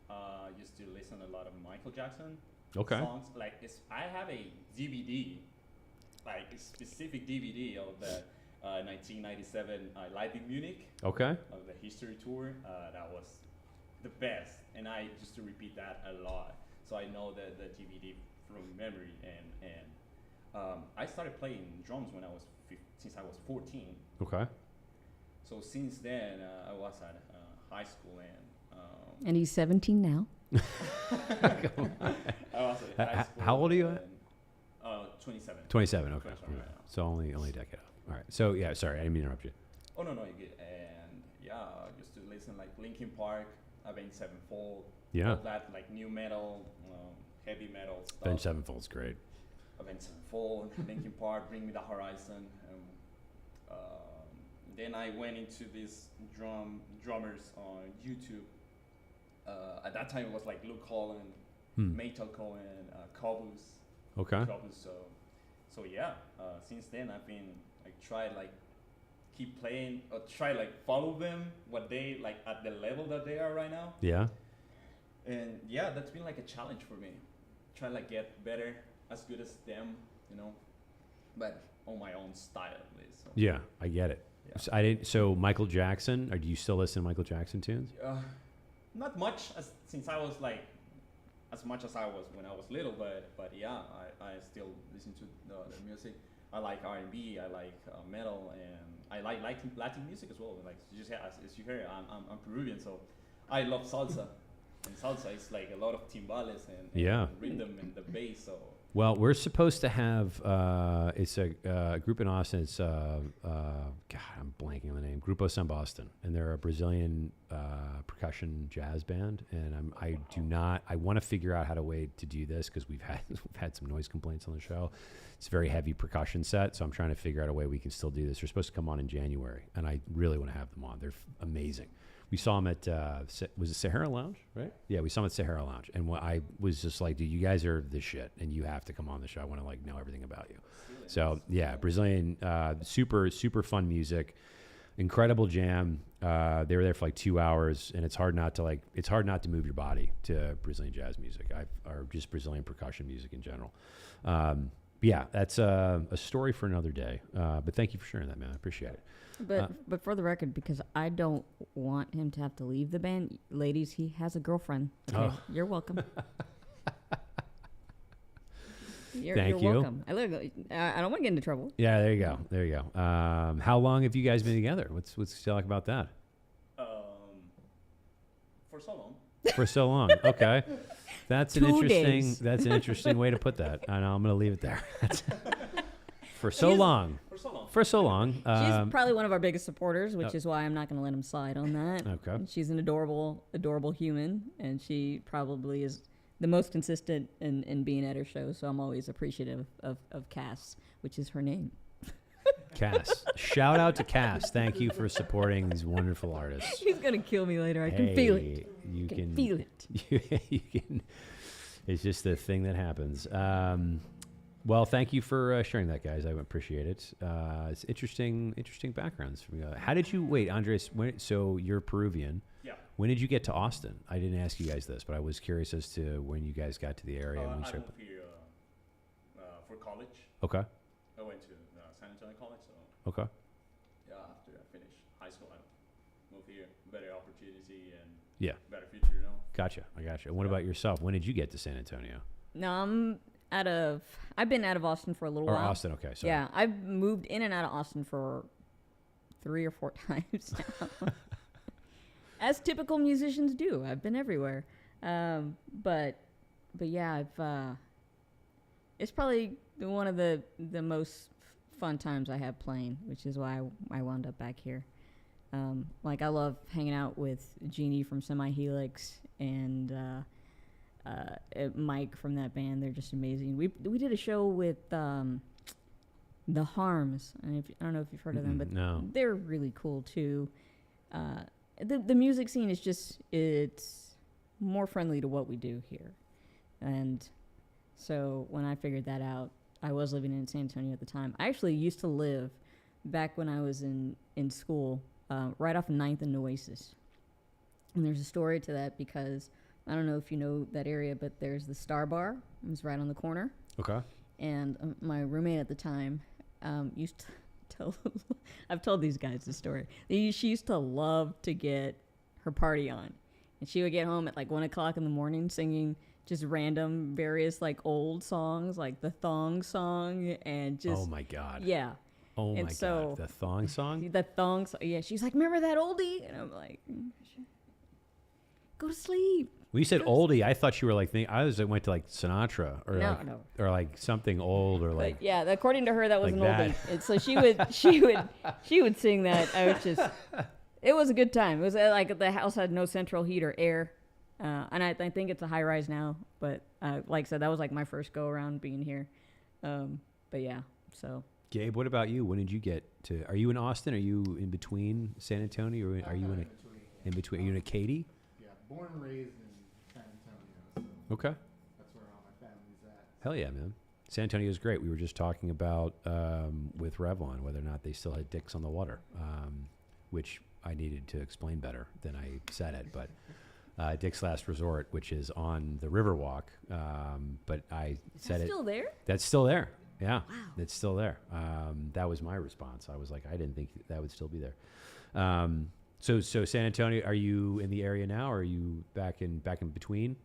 I used to listen a lot of Michael Jackson Okay. songs. I have a DVD, like a specific DVD of the 1997 Live in Munich Okay. of the history tour. That was the best, and I used to repeat that a lot. So I know the DVD from memory, and I started playing drums when I was since I was 14. Okay. So since then, I was at high school, and he's 17 now. I was at high school. How old are you at? 27. 27. Okay. 27 right now. So only a decade off. All right. So yeah, sorry, I didn't mean to interrupt you. Oh no, you get. And yeah, I used to listen like Linkin Park, Avenged Sevenfold, Yeah. all that like new metal, heavy metal stuff. Avenged Sevenfold's great. Avenged Sevenfold, Linkin Park, Bring Me the Horizon. Then I went into these drummers on YouTube. At that time, it was like Luke Holland, Maytal Cohen, Cobus. Okay. Cobus. So yeah. Since then, I've been keep playing or try follow them what they at the level that they are right now. Yeah. And yeah, that's been a challenge for me. Try get better, as good as them, but on my own style at least. So. Yeah, I get it. Yeah. So Michael Jackson, or do you still listen to Michael Jackson tunes? Not much since I was as much as I was when I was little, but yeah, I still listen to the music. I like R&B, I like metal, and I like Latin music as well. As you heard, I'm Peruvian, so I love salsa. And salsa is a lot of timbales and rhythm and the bass. So well, we're supposed to have it's a group in Austin. It's God, I'm blanking on the name. Grupo San Boston, and they're a Brazilian percussion jazz band. And I want to figure out how to do this because we've had some noise complaints on the show. It's a very heavy percussion set, so I'm trying to figure out a way we can still do this. They're supposed to come on in January, and I really want to have them on. They're amazing. We saw them at, was it Sahara Lounge, right? Yeah, we saw them at Sahara Lounge. And I was just like, dude, you guys are the shit, and you have to come on the show. I want to know everything about you. So, yeah, Brazilian, super, super fun music, incredible jam. They were there for like 2 hours, and it's hard not to move your body to Brazilian jazz music, or just Brazilian percussion music in general. Yeah, that's a story for another day. But thank you for sharing that, man. I appreciate it. But for the record, because I don't want him to have to leave the band, ladies, he has a girlfriend. Okay, you're welcome. Thank you're you. Welcome. I don't want to get into trouble. Yeah, there you go. How long have you guys been together? What's you like about that? For so long. For so long. Okay. That's an interesting way to put that. I know, I'm going to leave it there. For so long. She's probably one of our biggest supporters, which is why I'm not going to let him slide on that. Okay. She's an adorable human, and she probably is the most consistent in being at her show. So I'm always appreciative of Cass, which is her name. Cass. Shout out to Cass. Thank you for supporting these wonderful artists. He's going to kill me later. I can feel it. You can feel it. You can. It's just the thing that happens. Well, thank you for sharing that, guys. I appreciate it. It's interesting backgrounds from you. How did you wait, Andres? So you're Peruvian. Yeah. When did you get to Austin? I didn't ask you guys this, but I was curious as to when you guys got to the area. I moved here for college. Okay. I went to San Antonio College. So Okay. yeah, after I finished high school, I moved here. Better opportunity and better future, you know. Gotcha. I gotcha. And what about yourself? When did you get to San Antonio? No, I've been out of Austin for a little while. Austin, okay. Sorry. Yeah, I've moved in and out of Austin for 3 or 4 times now. As typical musicians do. I've been everywhere. But yeah, it's probably one of the most fun times I have playing, which is why I wound up back here. I love hanging out with Jeannie from Semi Helix and Mike from that band. They're just amazing. We did a show with the Harms. I don't know if you've heard of them, but they're really cool too. The music scene is it's more friendly to what we do here, and so when I figured that out, I was living in San Antonio at the time. I actually used to live back when I was in school, right off of 9th and Oasis. And there's a story to that because I don't know if you know that area, but there's the Star Bar. It was right on the corner. Okay. And my roommate at the time used to tell, I've told these guys this story. She used to love to get her party on. And she would get home at 1 o'clock in the morning singing just random various old songs, like the Thong Song and just... Oh, my God. Yeah. Oh, my God. The Thong Song? The Thong Song. Yeah. She's like, remember that oldie? And I'm like, go to sleep. When you said oldie, I thought you were I went to Sinatra or or something old or But yeah, according to her, that was an that. oldie. And so she would sing that. I was just, it was a good time. It was the house had no central heat or air. And I think it's a high rise now, but like I said, that was my first go around being here. But yeah, so. Gabe, what about you? When did you get to, are you in Austin? Are you in between San Antonio or are you in between? Are you in Katy? Yeah, born and raised in San Antonio. So okay. That's where all my family's at. Hell yeah, man. San Antonio is great. We were just talking about with Revlon whether or not they still had dicks on the water, which I needed to explain better than I said it, but Dick's Last Resort, which is on the Riverwalk, but I said it. Still there? That's still there. Yeah, wow. It's still there. That was my response. I was like, I didn't think that would still be there. So San Antonio, are you in the area now, or are you back in between?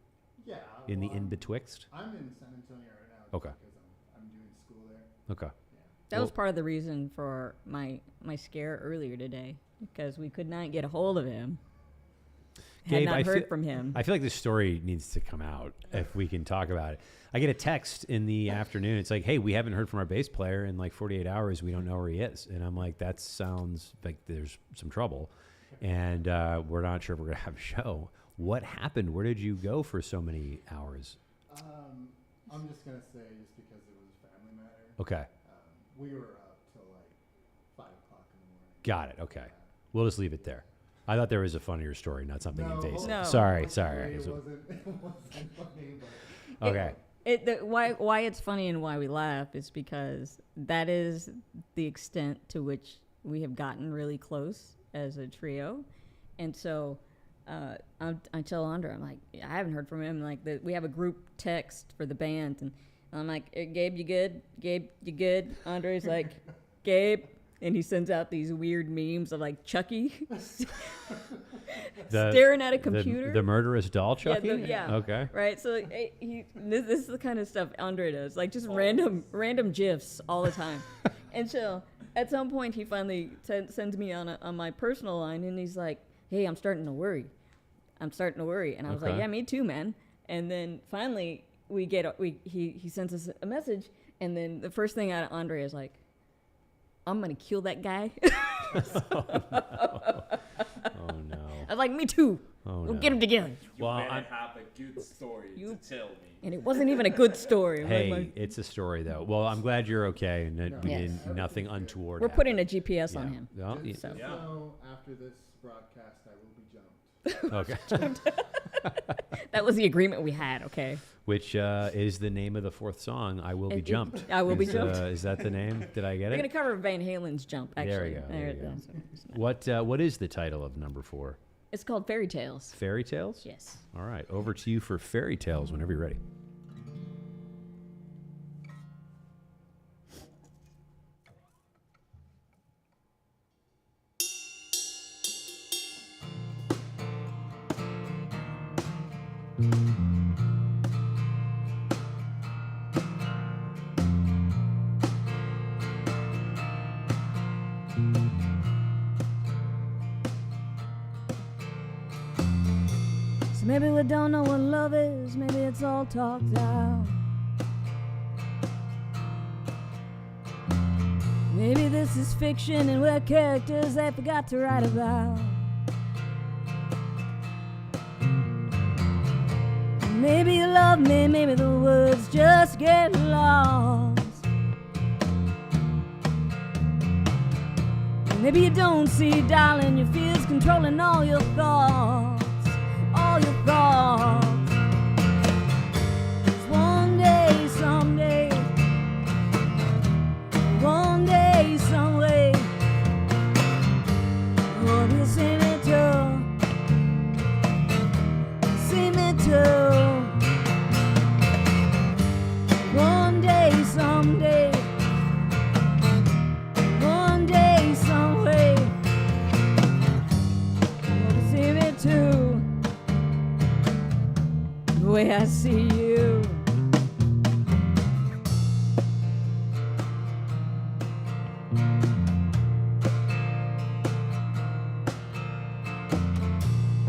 Yeah. In the in-betwixt? I'm in San Antonio right now. Okay. Because I'm doing school there. Okay. Yeah. That was part of the reason for my scare earlier today, because we could not get a hold of him. Gabe, had not heard from him. I feel like this story needs to come out if we can talk about it. I get a text in the afternoon. It's like, hey, we haven't heard from our bass player in 48 hours. We don't know where he is. And I'm like, that sounds like there's some trouble. And we're not sure if we're going to have a show. What happened? Where did you go for so many hours? I'm just going to say just because it was a family matter. Okay. We were up till 5 o'clock in the morning. Got it. Okay. We'll just leave it there. I thought there was a funnier story, not something invasive. No. Sorry. It wasn't funny, but... Okay. Why it's funny and why we laugh is because that is the extent to which we have gotten really close as a trio. And so I tell Andre, I'm like, I haven't heard from him. Like, we have a group text for the band, and I'm like, Gabe, you good? Gabe, you good? Andre's like, Gabe. And he sends out these weird memes of like Chucky staring at a computer. The murderous doll Chucky? Yeah. Okay. Right. So this is the kind of stuff Andre does, like just random GIFs all the time. And so at some point he finally sends me on my personal line, and he's like, hey, I'm starting to worry. And I was like, yeah, me too, man. And then finally he sends us a message, and then the first thing out of Andre is like, I'm gonna kill that guy. Oh no. I was like, me too. Oh, we'll no. get him together. You better have a good story to tell me. And it wasn't even a good story. Hey, it's a story though. Well, I'm glad you're okay and that nothing untoward. We're putting a GPS on Yeah. him. Well, So Yeah. after this broadcast, I will be jumped. okay. That was the agreement we had, okay? Which is the name of the fourth song, I Will Be Jumped. I Will Be Jumped. Is that the name? Did I get We're it? going to cover Van Halen's Jump, actually. There you go. What is the title of number 4? It's called Fairy Tales. Fairy Tales? Yes. All right, over to you for Fairy Tales whenever you're ready. So maybe we don't know what love is. Maybe it's all talked out. Maybe this is fiction and we're characters they forgot to write about. Maybe you love me, maybe the words just get lost. Maybe you don't see, darling, your fears controlling all your thoughts. All your thoughts. 'Cause one day, someday, one day, some way, oh, you see me too, see me too. One day, someday, one day, some way, oh, you see me too. The way I see you.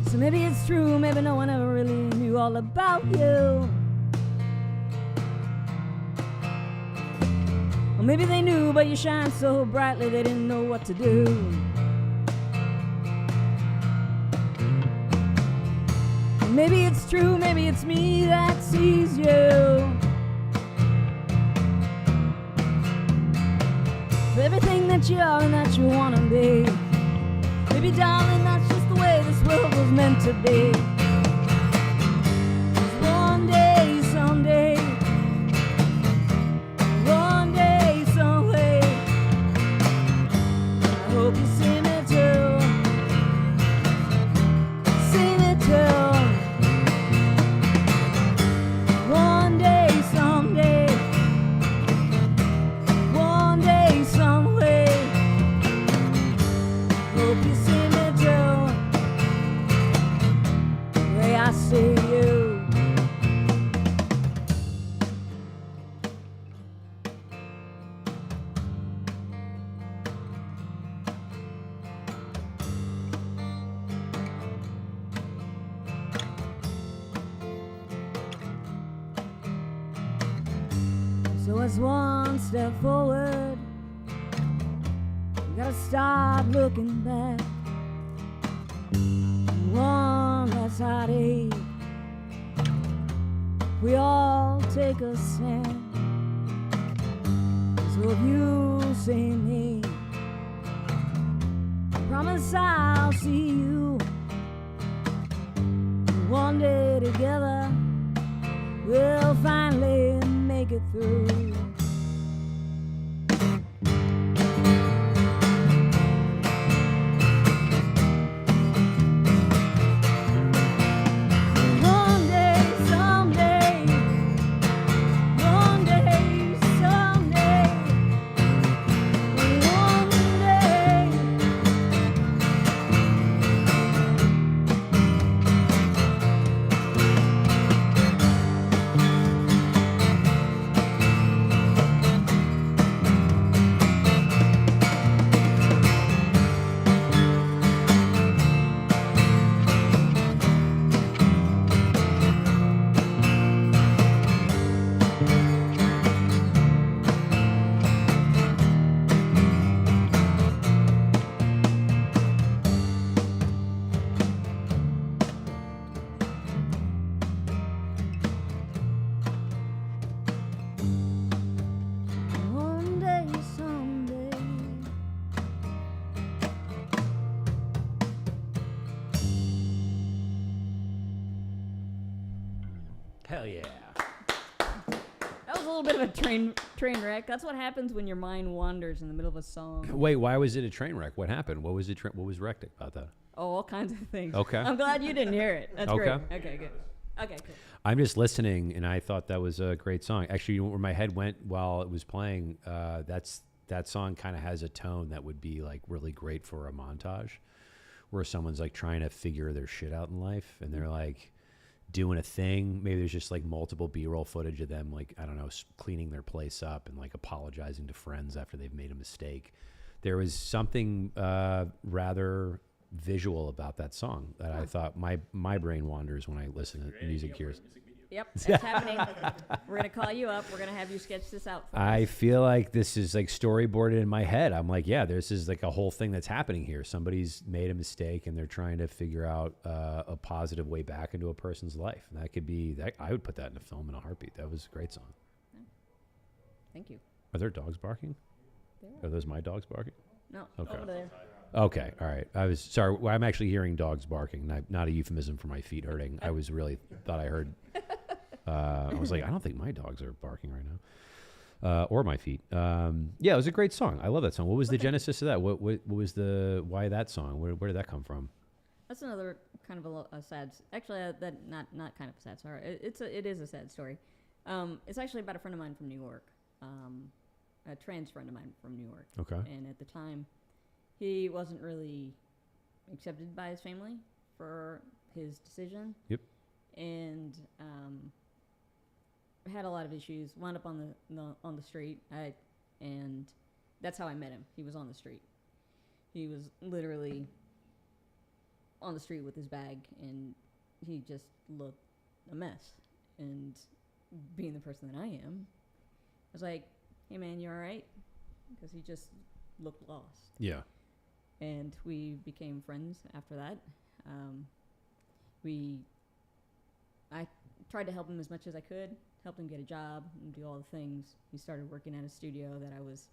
So maybe it's true, maybe no one ever really knew all about you. Or maybe they knew, but you shine so brightly they didn't know what to do. Maybe it's true, maybe it's me that sees you. For everything that you are and that you want to be. Maybe, darling, that's just the way this world was meant to be. 'Cause one day, someday, one day, some way, I hope you see me too. See me too. One day, someday, one day, some way, hope you see me too, the way I see you. So it's one step forward, you gotta stop looking back. One less heartache, we all take a stand. So if you see me, I promise I'll see you. One day together, we'll finally make it through. yeah. That was a little bit of a train wreck. That's what happens when your mind wanders in the middle of a song. Wait, why was it a train wreck? What happened? What was what was wrecked about that? Oh, all kinds of things. Okay. I'm glad you didn't hear it. That's Okay. great. Okay, good. Okay, cool. I'm just listening, and I thought that was a great song. Actually, you know where my head went while it was playing? That song kind of has a tone that would be like really great for a montage, where someone's like trying to figure their shit out in life, and they're like doing a thing. Maybe there's just like multiple B-roll footage of them, like, I don't know, cleaning their place up and like apologizing to friends after they've made a mistake. There was something rather visual about that song that I thought my brain wanders when I listen to music here. Yep, that's happening. We're going to call you up. We're going to have you sketch this out for us. I feel like this is like storyboarded in my head. I'm like, yeah, this is like a whole thing that's happening here. Somebody's made a mistake and they're trying to figure out a positive way back into a person's life. And that could be that. I would put that in a film in a heartbeat. That was a great song. Thank you. Are there dogs barking? Are those my dogs barking? No, Okay. over there. Okay, all right. I was sorry. Well, I'm actually hearing dogs barking, not a euphemism for my feet hurting. I was really thought I heard. I was like, I don't think my dogs are barking right now, or my feet. Yeah, it was a great song. I love that song. What was the genesis of that? What was why that song? Where did that come from? That's another kind of a sad. Actually, that not kind of a sad story. It is a sad story. It's actually about a friend of mine from New York, a trans friend of mine from New York. Okay. And at the time, he wasn't really accepted by his family for his decision. Yep. And had a lot of issues. Wound up on the street. And that's how I met him. He was on the street. He was literally on the street with his bag, and he just looked a mess. And being the person that I am, I was like, "Hey man, you all right?" Because he just looked lost. Yeah. And we became friends after that. I tried to help him as much as I could, helped him get a job and do all the things. He started working at a studio that I was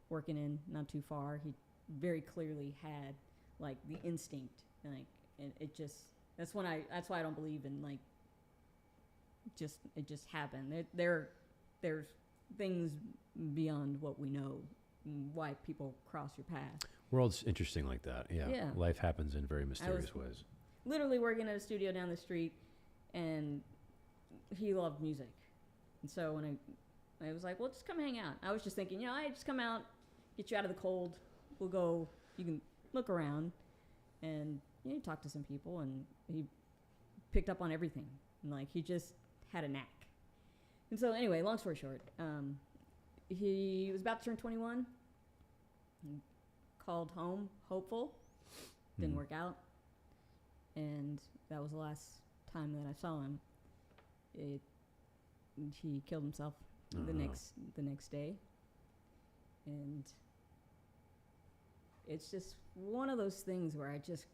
working in, not too far. He very clearly had like the instinct, like, and it just, that's why I don't believe in like, it just happened. There's things beyond what we know, why people cross your path. World's interesting like that. Yeah. Life happens in very mysterious ways. Literally working at a studio down the street, and he loved music. And so when I was like, well, just come hang out. I was just thinking, I just come out, get you out of the cold. We'll go, you can look around. And you talk to some people, and he picked up on everything. And like, he just had a knack. And so anyway, long story short, he was about to turn 21. He called home hopeful. Didn't work out. And that was the last time that I saw him. He killed himself the next day. And it's just one of those things where I just,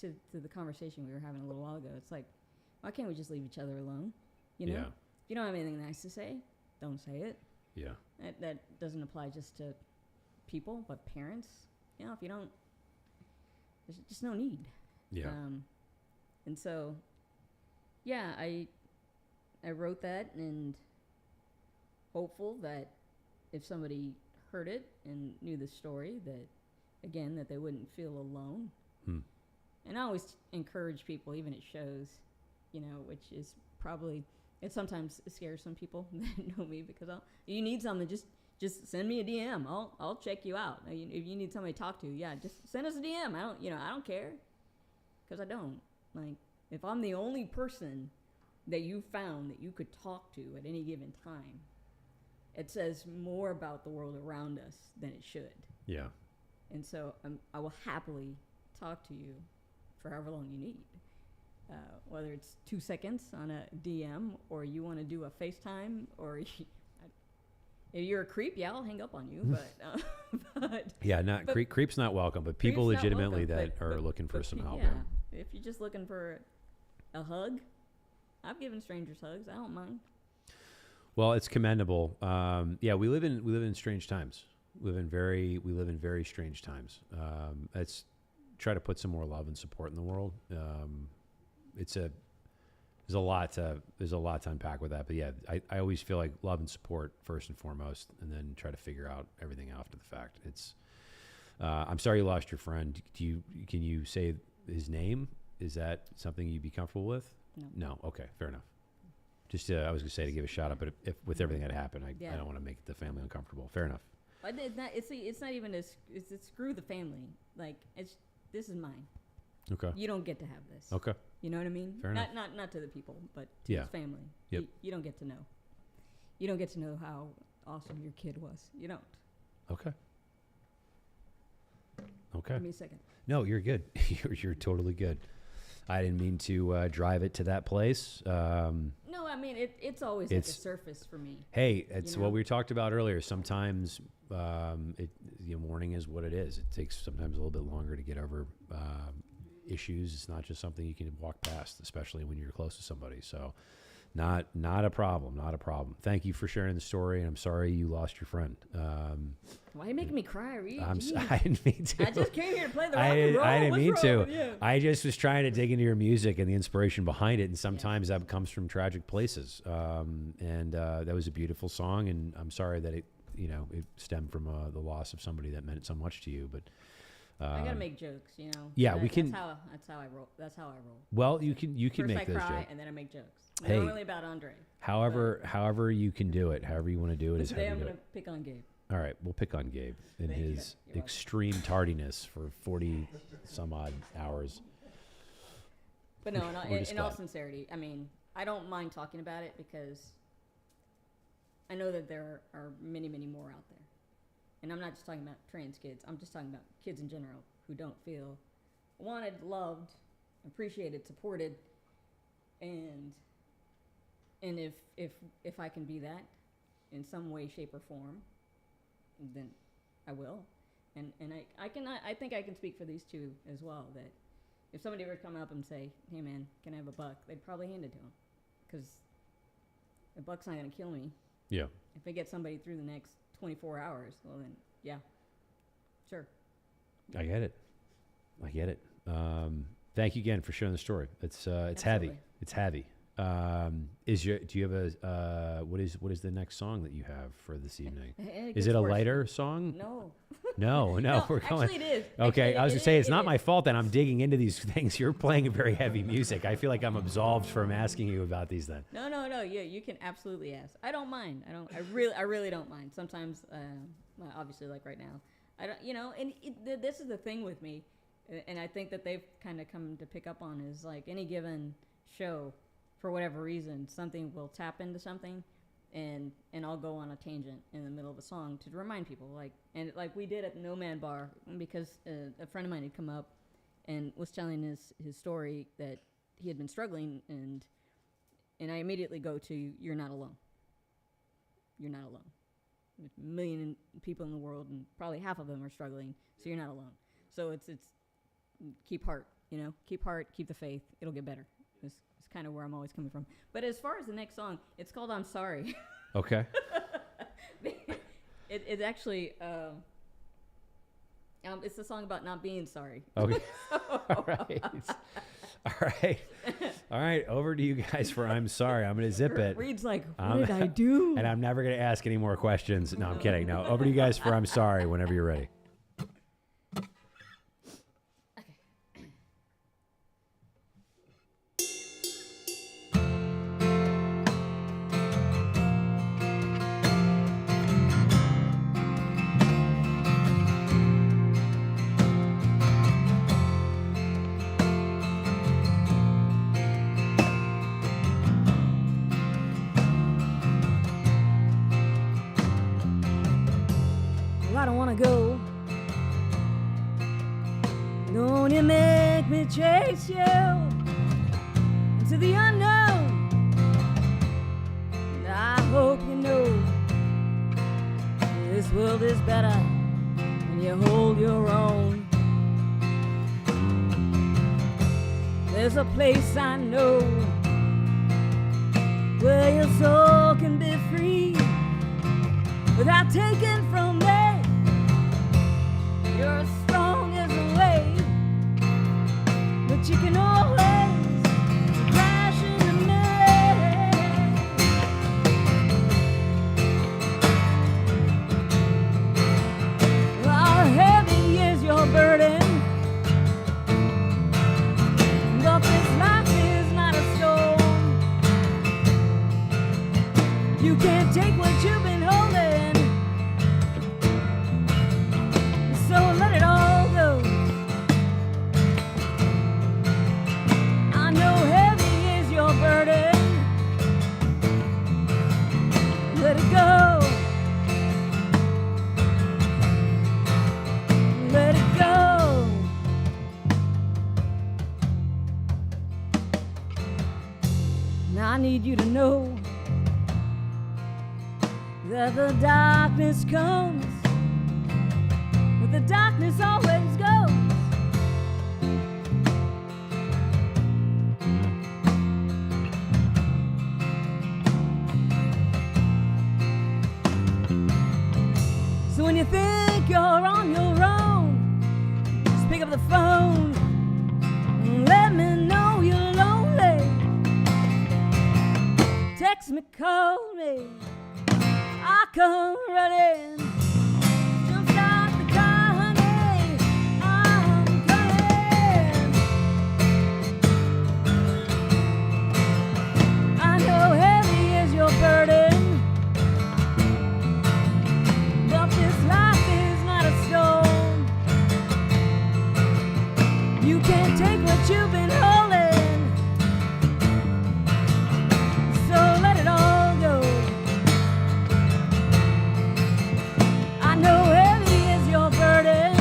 to the conversation we were having a little while ago, it's like, why can't we just leave each other alone? You know? Yeah. If you don't have anything nice to say, don't say it. Yeah. That doesn't apply just to people, but parents. If you don't, there's just no need. Yeah. And so, I wrote that, and hopeful that if somebody heard it and knew the story, that they wouldn't feel alone. And I always encourage people, even at shows, which is probably, it sometimes scares some people that know me, because you need something, just send me a DM. I'll check you out. If you need somebody to talk to, just send us a DM. I don't care, because I don't. Like, if I'm the only person that you found that you could talk to at any given time, it says more about the world around us than it should. Yeah. And so I will happily talk to you for however long you need. Whether it's 2 seconds on a DM, or you want to do a FaceTime, or if you're a creep, I'll hang up on you. But creep's not welcome, but people legitimately are looking for some help. Yeah, if you're just looking for a hug, I've given strangers hugs. I don't mind. Well, it's commendable. We live in strange times. We live in very strange times. Let's try to put some more love and support in the world. There's there's a lot to unpack with that. But yeah, I always feel like love and support first and foremost, and then try to figure out everything after the fact. It's I'm sorry you lost your friend. Can you say his name? Is that something you'd be comfortable with? No. Okay, fair enough. Just I was gonna say to give a shout out, but if with everything that happened, I don't want to make the family uncomfortable. Fair enough. But it's not even it's screw the family. Like this is mine. Okay. You don't get to have this. Okay. You know what I mean? Fair enough. Not to the people, but to his family. Yep. You don't get to know. You don't get to know how awesome your kid was. You don't. Okay. Okay. Give me a second. No, you're good. You're totally good. I didn't mean to drive it to that place. No, I mean it's always like a surface for me. Hey, it's what we talked about earlier. Sometimes mourning is what it is. It takes sometimes a little bit longer to get over issues. It's not just something you can walk past, especially when you're close to somebody. So, not a problem. Not a problem. Thank you for sharing the story, and I'm sorry you lost your friend. Why are you making me cry, Reed? I didn't mean to. I just came here to play the rock and roll. I didn't What's mean wrong to. with you? I just was trying to dig into your music and the inspiration behind it, and sometimes that comes from tragic places. That was a beautiful song, and I'm sorry that it stemmed from the loss of somebody that meant so much to you. But I gotta make jokes, Yeah, we can. That's how I roll. That's how I roll. Well, you can First make I those cry jokes. and then I make jokes. Hey, Normally about Andre. However you can do it, however you want to do it But is how today you I'm do gonna it. pick on Gabe. All right, we'll pick on Gabe and Thank you. his You're welcome. extreme tardiness for 40 some odd hours. But no, We're just in all glad. sincerity, I mean, I don't mind talking about it because I know that there are many, many more out there. And I'm not just talking about trans kids. I'm just talking about kids in general who don't feel wanted, loved, appreciated, supported. And if I can be that in some way, shape, or form, then I will. And I think I can speak for these two as well, that if somebody were to come up and say, hey man, can I have a buck? They'd probably hand it to them. Because a buck's not going to kill me. Yeah. If I get somebody through the next 24 hours, well then, yeah, sure. I get it. Thank you again for sharing the story. It's heavy. Absolutely. It's heavy. Do you have a what is the next song that you have for this evening? Is it a lighter song? No. No, we're going. Actually, it is. Okay, Actually, I was gonna say it's not is. my fault that I'm digging into these things. You're playing very heavy music. I feel like I'm absolved from asking you about these then. No. Yeah, you can absolutely ask. I don't mind. I really don't mind. Sometimes, obviously, like right now, I don't. And this is the thing with me, and I think that they've kind of come to pick up on is like any given show, for whatever reason, something will tap into something, and I'll go on a tangent in the middle of a song to remind people, like we did at the No Man Bar, because a friend of mine had come up and was telling his story that he had been struggling, and I immediately go to, you're not alone. You're not alone. There's a million people in the world, and probably half of them are struggling, so you're not alone. So it's keep heart, keep heart, keep the faith. It'll get better. It's kind of where I'm always coming from. But as far as the next song, it's called I'm Sorry. Okay. It's actually, it's a song about not being sorry. Okay. All right. Over to you guys for I'm sorry. I'm going to zip it. Reed's like, what did I do? And I'm never going to ask any more questions. No, I'm kidding. No, over to you guys for I'm sorry whenever you're ready. I don't wanna go. Don't you make me chase you into the unknown. And I hope you know this world is better when you hold your own. There's a place I know where your soul can be free without taking from me. You're as strong as a wave, but you can always crash into me. can't take what you've been holding, so let it all go. I know heavy is your burden. Let it go. Let it go. Now I need you to know that the darkness comes, but the darkness always goes. So when you think you're on your own, just pick up the phone and let me know you're lonely. Text me, call me, I'll come running. Jumpstart the car, honey, I'm coming. I know heavy is your burden, but this life is not a stone. You can't take what you've been holding, so let it all go. I know heavy is your burden.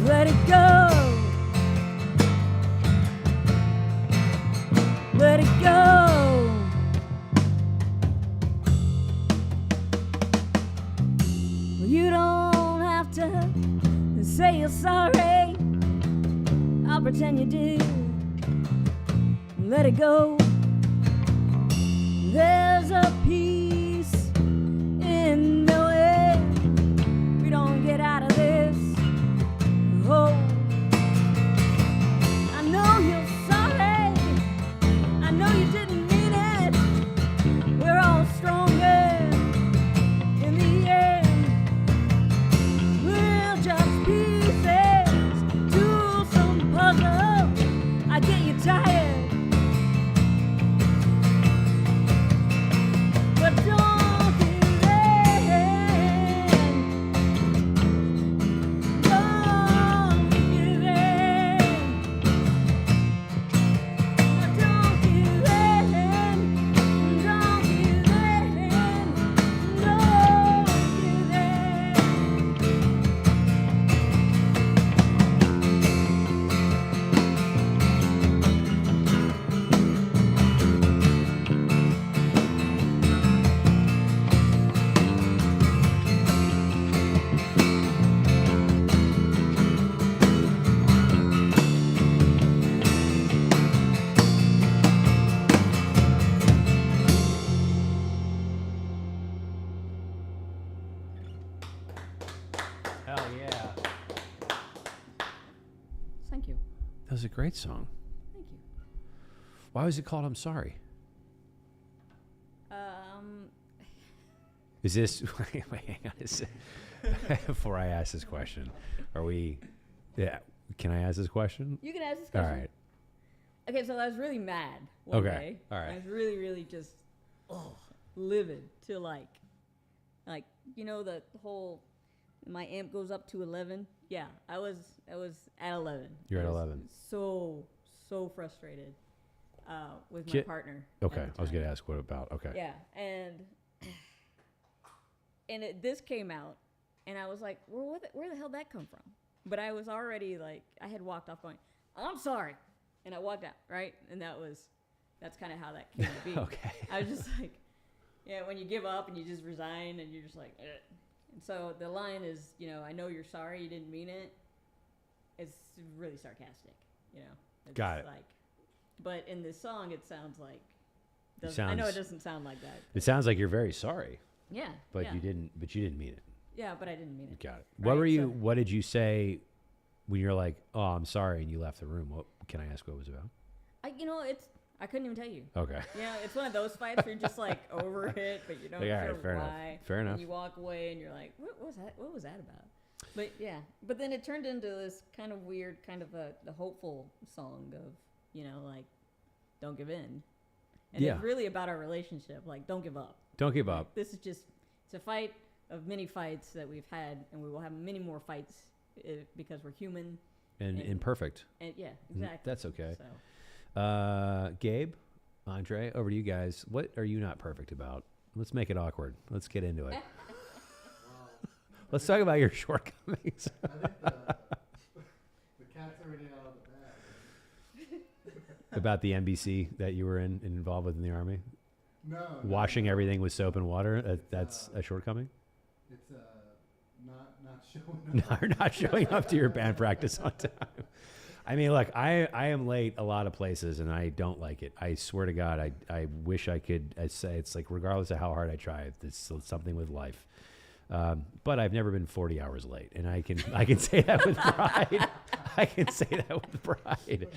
Let it go. Let it go. You don't have to say you're sorry. I'll pretend you did. Let it go. There's a peace in the way we don't get out of this. Oh, I know you're sorry. I know you didn't mean it. We're all stronger in the end. We're just pieces to some puzzle. I get you tired, but don't give in. Don't give in. Don't give in. Don't give in. Don't give in. Hell yeah. Thank you. That was a great song. Thank you. Why was it called I'm Sorry? Is this wait, hang on a sec. Before I ask this question, are we can I ask this question? You can ask this All question. right. Okay, so I was really mad one Okay, day. all right. I was really, really just livid to like you know the whole my amp goes up to 11. Yeah, I was at 11. You're I at was 11. So frustrated with my partner. at Okay, the I was time. gonna ask what about. Okay. Yeah, and this came out, and I was like, well, where the hell did that come from? But I was already like, I had walked off going, I'm sorry, and I walked out, right? And that's kind of how that came to be. Okay. I was just like, yeah, when you give up and you just resign and you're just like, ugh. And so the line is, you know, I know you're sorry, you didn't mean it. It's really sarcastic, you know. It's Got it. Like, but in this song, it sounds like. I sounds- know it doesn't sound like that. It sounds like you're very sorry, Yeah. but yeah. you didn't mean it. Yeah, but I didn't mean it. Got it. Right, What were you? so- What did you say when you're like, "Oh, I'm sorry," and you left the room? What can I ask? What it was about? I couldn't even tell you. Okay. Yeah, it's one of those fights where you're just like over it, but you don't Like, all sure right, fair enough. why. Fair enough. And you walk away and you're like, what was that? What was that about? But yeah, but then it turned into this kind of weird, kind of the hopeful song of, you know, like, don't give in. And Yeah. it's really about our relationship. Like, don't give up. Don't give Like, up. this is just, it's a fight of many fights that we've had, and we will have many more fights because we're human. And imperfect. And yeah, exactly. That's okay. So. Gabe, Andre, over to you guys. What are you not perfect about? Let's make it awkward. Let's get into it. Let's talk about your shortcomings. I think the cat's already out of the bag. About the NBC that you were involved with in the Army? No. Washing everything with soap and water? That's a shortcoming? It's not showing up. No, not showing up to your band practice on time. I mean, look, I am late a lot of places, and I don't like it. I swear to God, I wish I could say it's like regardless of how hard I try, it's something with life. But I've never been 40 hours late, and I can say that with pride. I can say that with pride.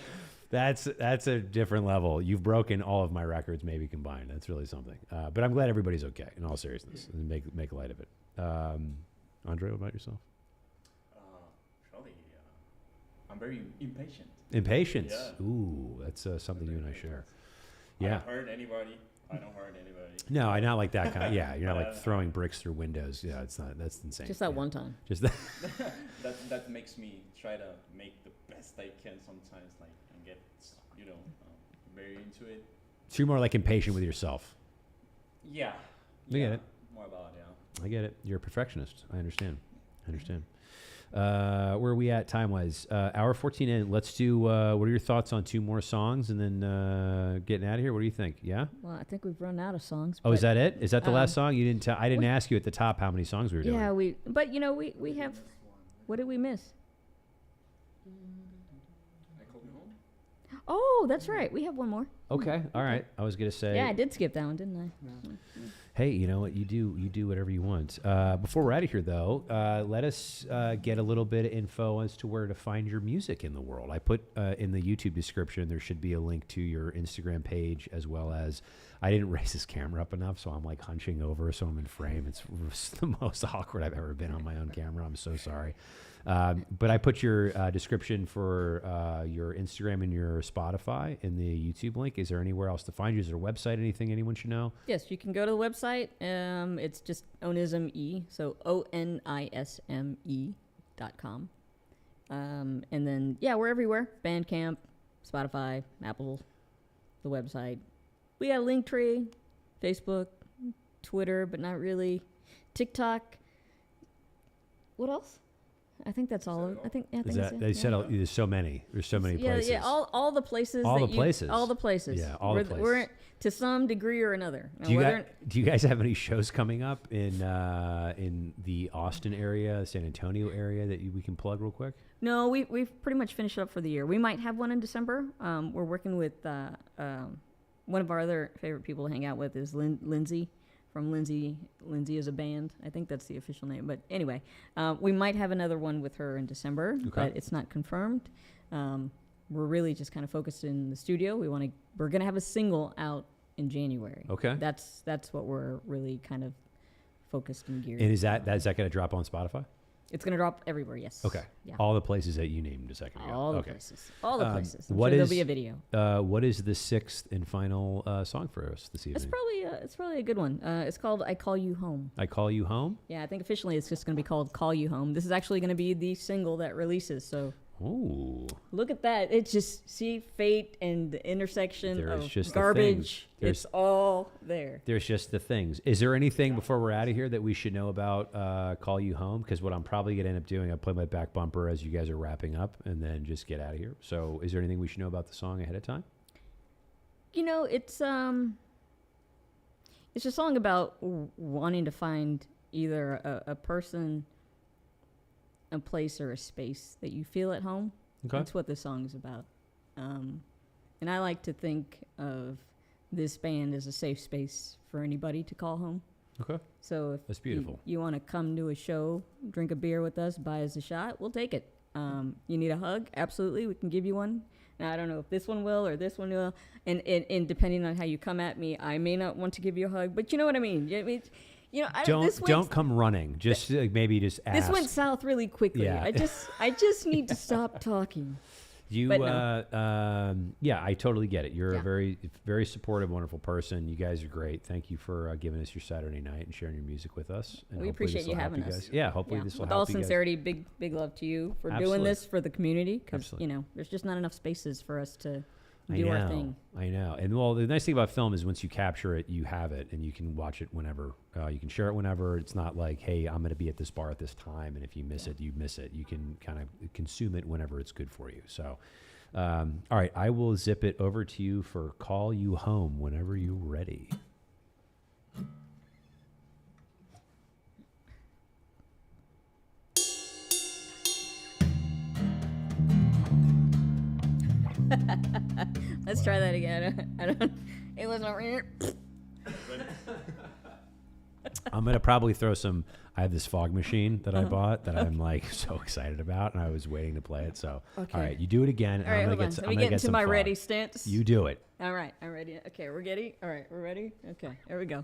That's a different level. You've broken all of my records, maybe combined. That's really something. But I'm glad everybody's okay, in all seriousness, and make light of it. Andre, what about yourself? Probably, I'm very impatient. Impatience. Yeah. Ooh, that's something you and I share. Yeah. I don't hurt anybody. No, I not like that kind. Yeah, you're not like throwing bricks through windows. Yeah, it's not. That's insane. Just that one time. Just that. that makes me try to make the best I can sometimes, like, and get very into it. So you're more like impatient with yourself. Yeah. I get it. More about yeah. I get it. You're a perfectionist. I understand. Where are we at time-wise? Hour 14 in. Let's do, what are your thoughts on 2 more songs and then getting out of here? What do you think? Yeah? Well, I think we've run out of songs. Oh, is that it? Is that the last song? You didn't I didn't ask you at the top how many songs we were doing. Yeah, we have, what did we miss? I called you home. Oh, that's right. We have one more. Okay. All right. I was going to say. Yeah, I did skip that one, didn't I? No. Hey, you know what? You do whatever you want. Before we're out of here, though, let us get a little bit of info as to where to find your music in the world. I put in the YouTube description, there should be a link to your Instagram page, as well as, I didn't raise this camera up enough, so I'm like hunching over, so I'm in frame. It's the most awkward I've ever been on my own camera. I'm so sorry. But I put your description for your Instagram and your Spotify in the YouTube link. Is there anywhere else to find you? Is there a website, anything anyone should know? Yes, you can go to the website. It's just Onism E, so ONISME.com. And then, yeah, we're everywhere. Bandcamp, Spotify, Apple, the website. We got Linktree, Facebook, Twitter, but not really. TikTok. What else? I think that's all. I think Is that's that it. they said there's so many. There's so many places. Yeah, all the places. All that the places. All the places. Yeah, all the places. We're to some degree or another. Now, Do you guys have any shows coming up in the Austin area, San Antonio area that we can plug real quick? No, we've pretty much finished up for the year. We might have one in December. We're working with one of our other favorite people to hang out with is Lindsay. From Lindsay is a band. I think that's the official name. But anyway, we might have another one with her in December, but it's not confirmed. We're really just kind of focused in the studio. We're gonna have a single out in January. Okay. That's what we're really kind of focused and geared. And is that going to drop on Spotify? It's gonna drop everywhere. Yes. Okay. Yeah. All the places that you named a second ago. All the okay. places. All the places. I'm what sure is- there'll be a video. What is the 6th and final song for us this evening? It's probably a good one. It's called "I Call You Home." I Call You Home? Yeah, I think officially it's just going to be called "Call You Home." This is actually going to be the single that releases. So Ooh. look at that! It's just see fate and the intersection There's of just the garbage. things. It's all there. There's just the things. Is there anything before we're out of here that we should know about Call You Home? Because what I'm probably going to end up doing, I'll play my back bumper as you guys are wrapping up and then just get out of here. So is there anything we should know about the song ahead of time? You know, it's a song about wanting to find either a person, a place, or a space that you feel at home. Okay. That's what this song is about. And I like to think of this band as a safe space for anybody to call home. Okay. So if That's beautiful. you want to come to a show, drink a beer with us, buy us a shot, we'll take it. You need a hug? Absolutely, we can give you one. Now, I don't know if this one will or this one will. And depending on how you come at me, I may not want to give you a hug. But you know what I mean? I mean, you know, Don't come running. Just maybe just ask. This went south really quickly. Yeah. I just need to stop talking. You, But no. yeah, I totally get it. You're Yeah. a very, very supportive, wonderful person. You guys are great. Thank you for giving us your Saturday night and sharing your music with us. And We hopefully appreciate this'll you help having us. guys. Yeah, hopefully Yeah. this will With help all you guys. sincerity, big love to you for Absolutely. doing this for the community, because Absolutely. there's just not enough spaces for us to I do know, our thing. I know. And well, the nice thing about film is once you capture it, you have it, and you can watch it whenever. You can share it whenever. It's not like, hey, I'm going to be at this bar at this time, and if you miss it, you miss it. You can kind of consume it whenever it's good for you. So, all right, I will zip it over to you for Call You Home whenever you're ready. Let's try that again. I don't. It wasn't. I'm going to probably throw some. I have this fog machine that I bought that I'm like so excited about, and I was waiting to play it. So, Okay. all right, you do it again. All right, I'm hold going on. to Let me get into my ready stance. You do it. All right, I'm ready. Okay, we're ready. All right, we're ready. Okay, here we go.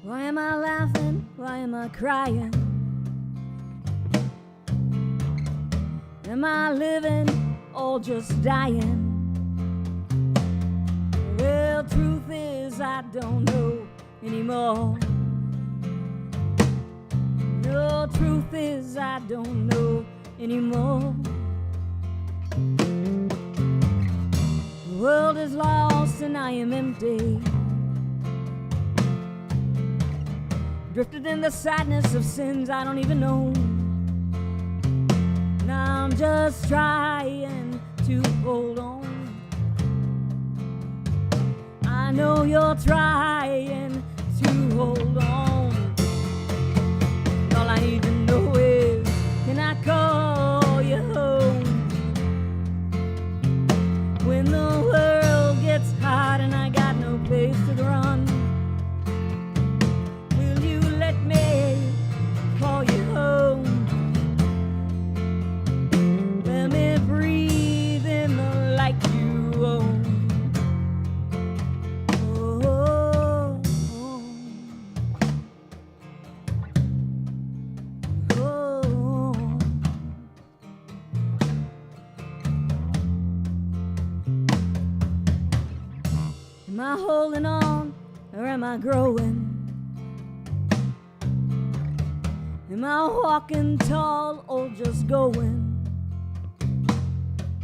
Why am I laughing? Why am I crying? Am I living or just dying? Well, truth is I don't know anymore. No, truth is I don't know anymore. The world is lost and I am empty. Drifted in the sadness of sins I don't even know. Now I'm just trying to hold on. I know you're trying to hold on. All I need to know is, can I call you home? When the world gets hot and I got no place to run, let me call you home. Let me breathe in the light you own. Oh, oh, oh. Am I holding on or am I growing? Am I walking tall or just going?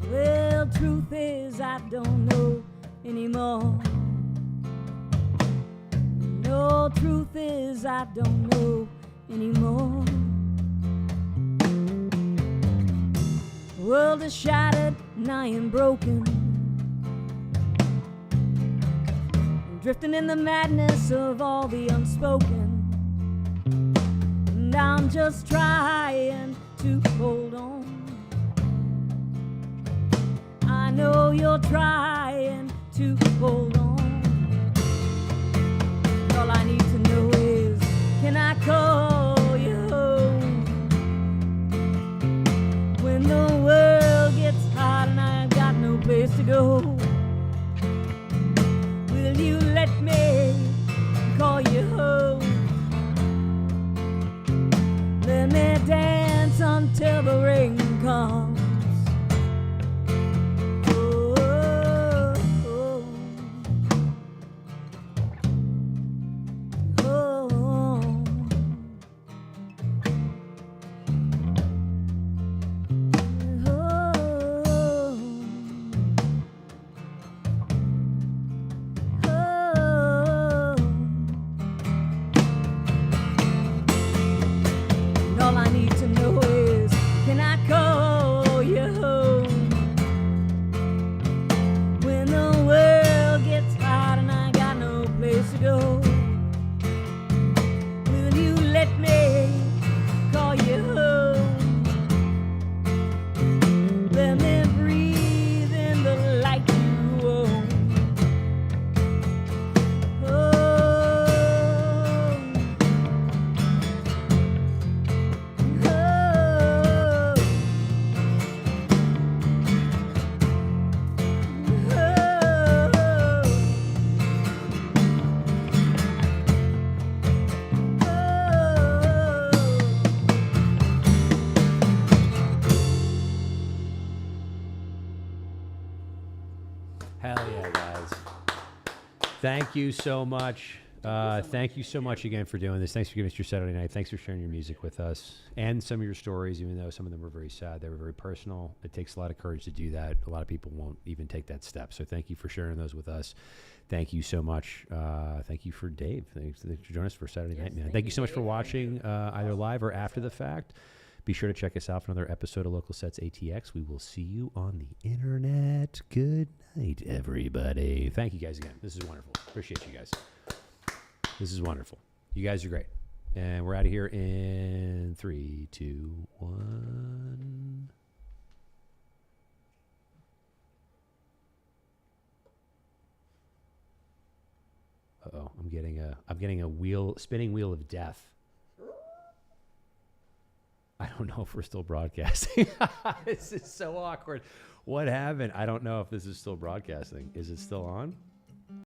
Well, truth is I don't know anymore. No, truth is I don't know anymore. The world is shattered and I am broken. I'm drifting in the madness of all the unspoken. And I'm just trying to hold on. I know you're trying to hold on. All I need to know is, can I call you home? When the world gets hot and I've got no place to go, will you let me call you home? Let me dance until the rain comes. Oh, oh, oh, and all I need to know is, can I call you home? When the world gets hot and I got no place to go, will you let me call you home? Let me breathe in the light you Thank you so much. Thank you so much again for doing this. Thanks for giving us your Saturday night. Thanks for sharing your music with us and some of your stories, even though some of them were very sad. They were very personal. It takes a lot of courage to do that. A lot of people won't even take that step. So thank you for sharing those with us. Thank you so much. Thank you for Dave. Thanks for joining us for Saturday night, man. Thank you so much for watching either live or after the fact. Be sure to check us out for another episode of Local Sets ATX. We will see you on the internet. Good night, everybody. Thank you guys again. This is wonderful. Appreciate you guys. This is wonderful. You guys are great. And we're out of here in 3, 2, 1. Uh-oh, I'm getting a spinning wheel of death. I don't know if we're still broadcasting. This is so awkward. What happened? I don't know if this is still broadcasting. Is it still on?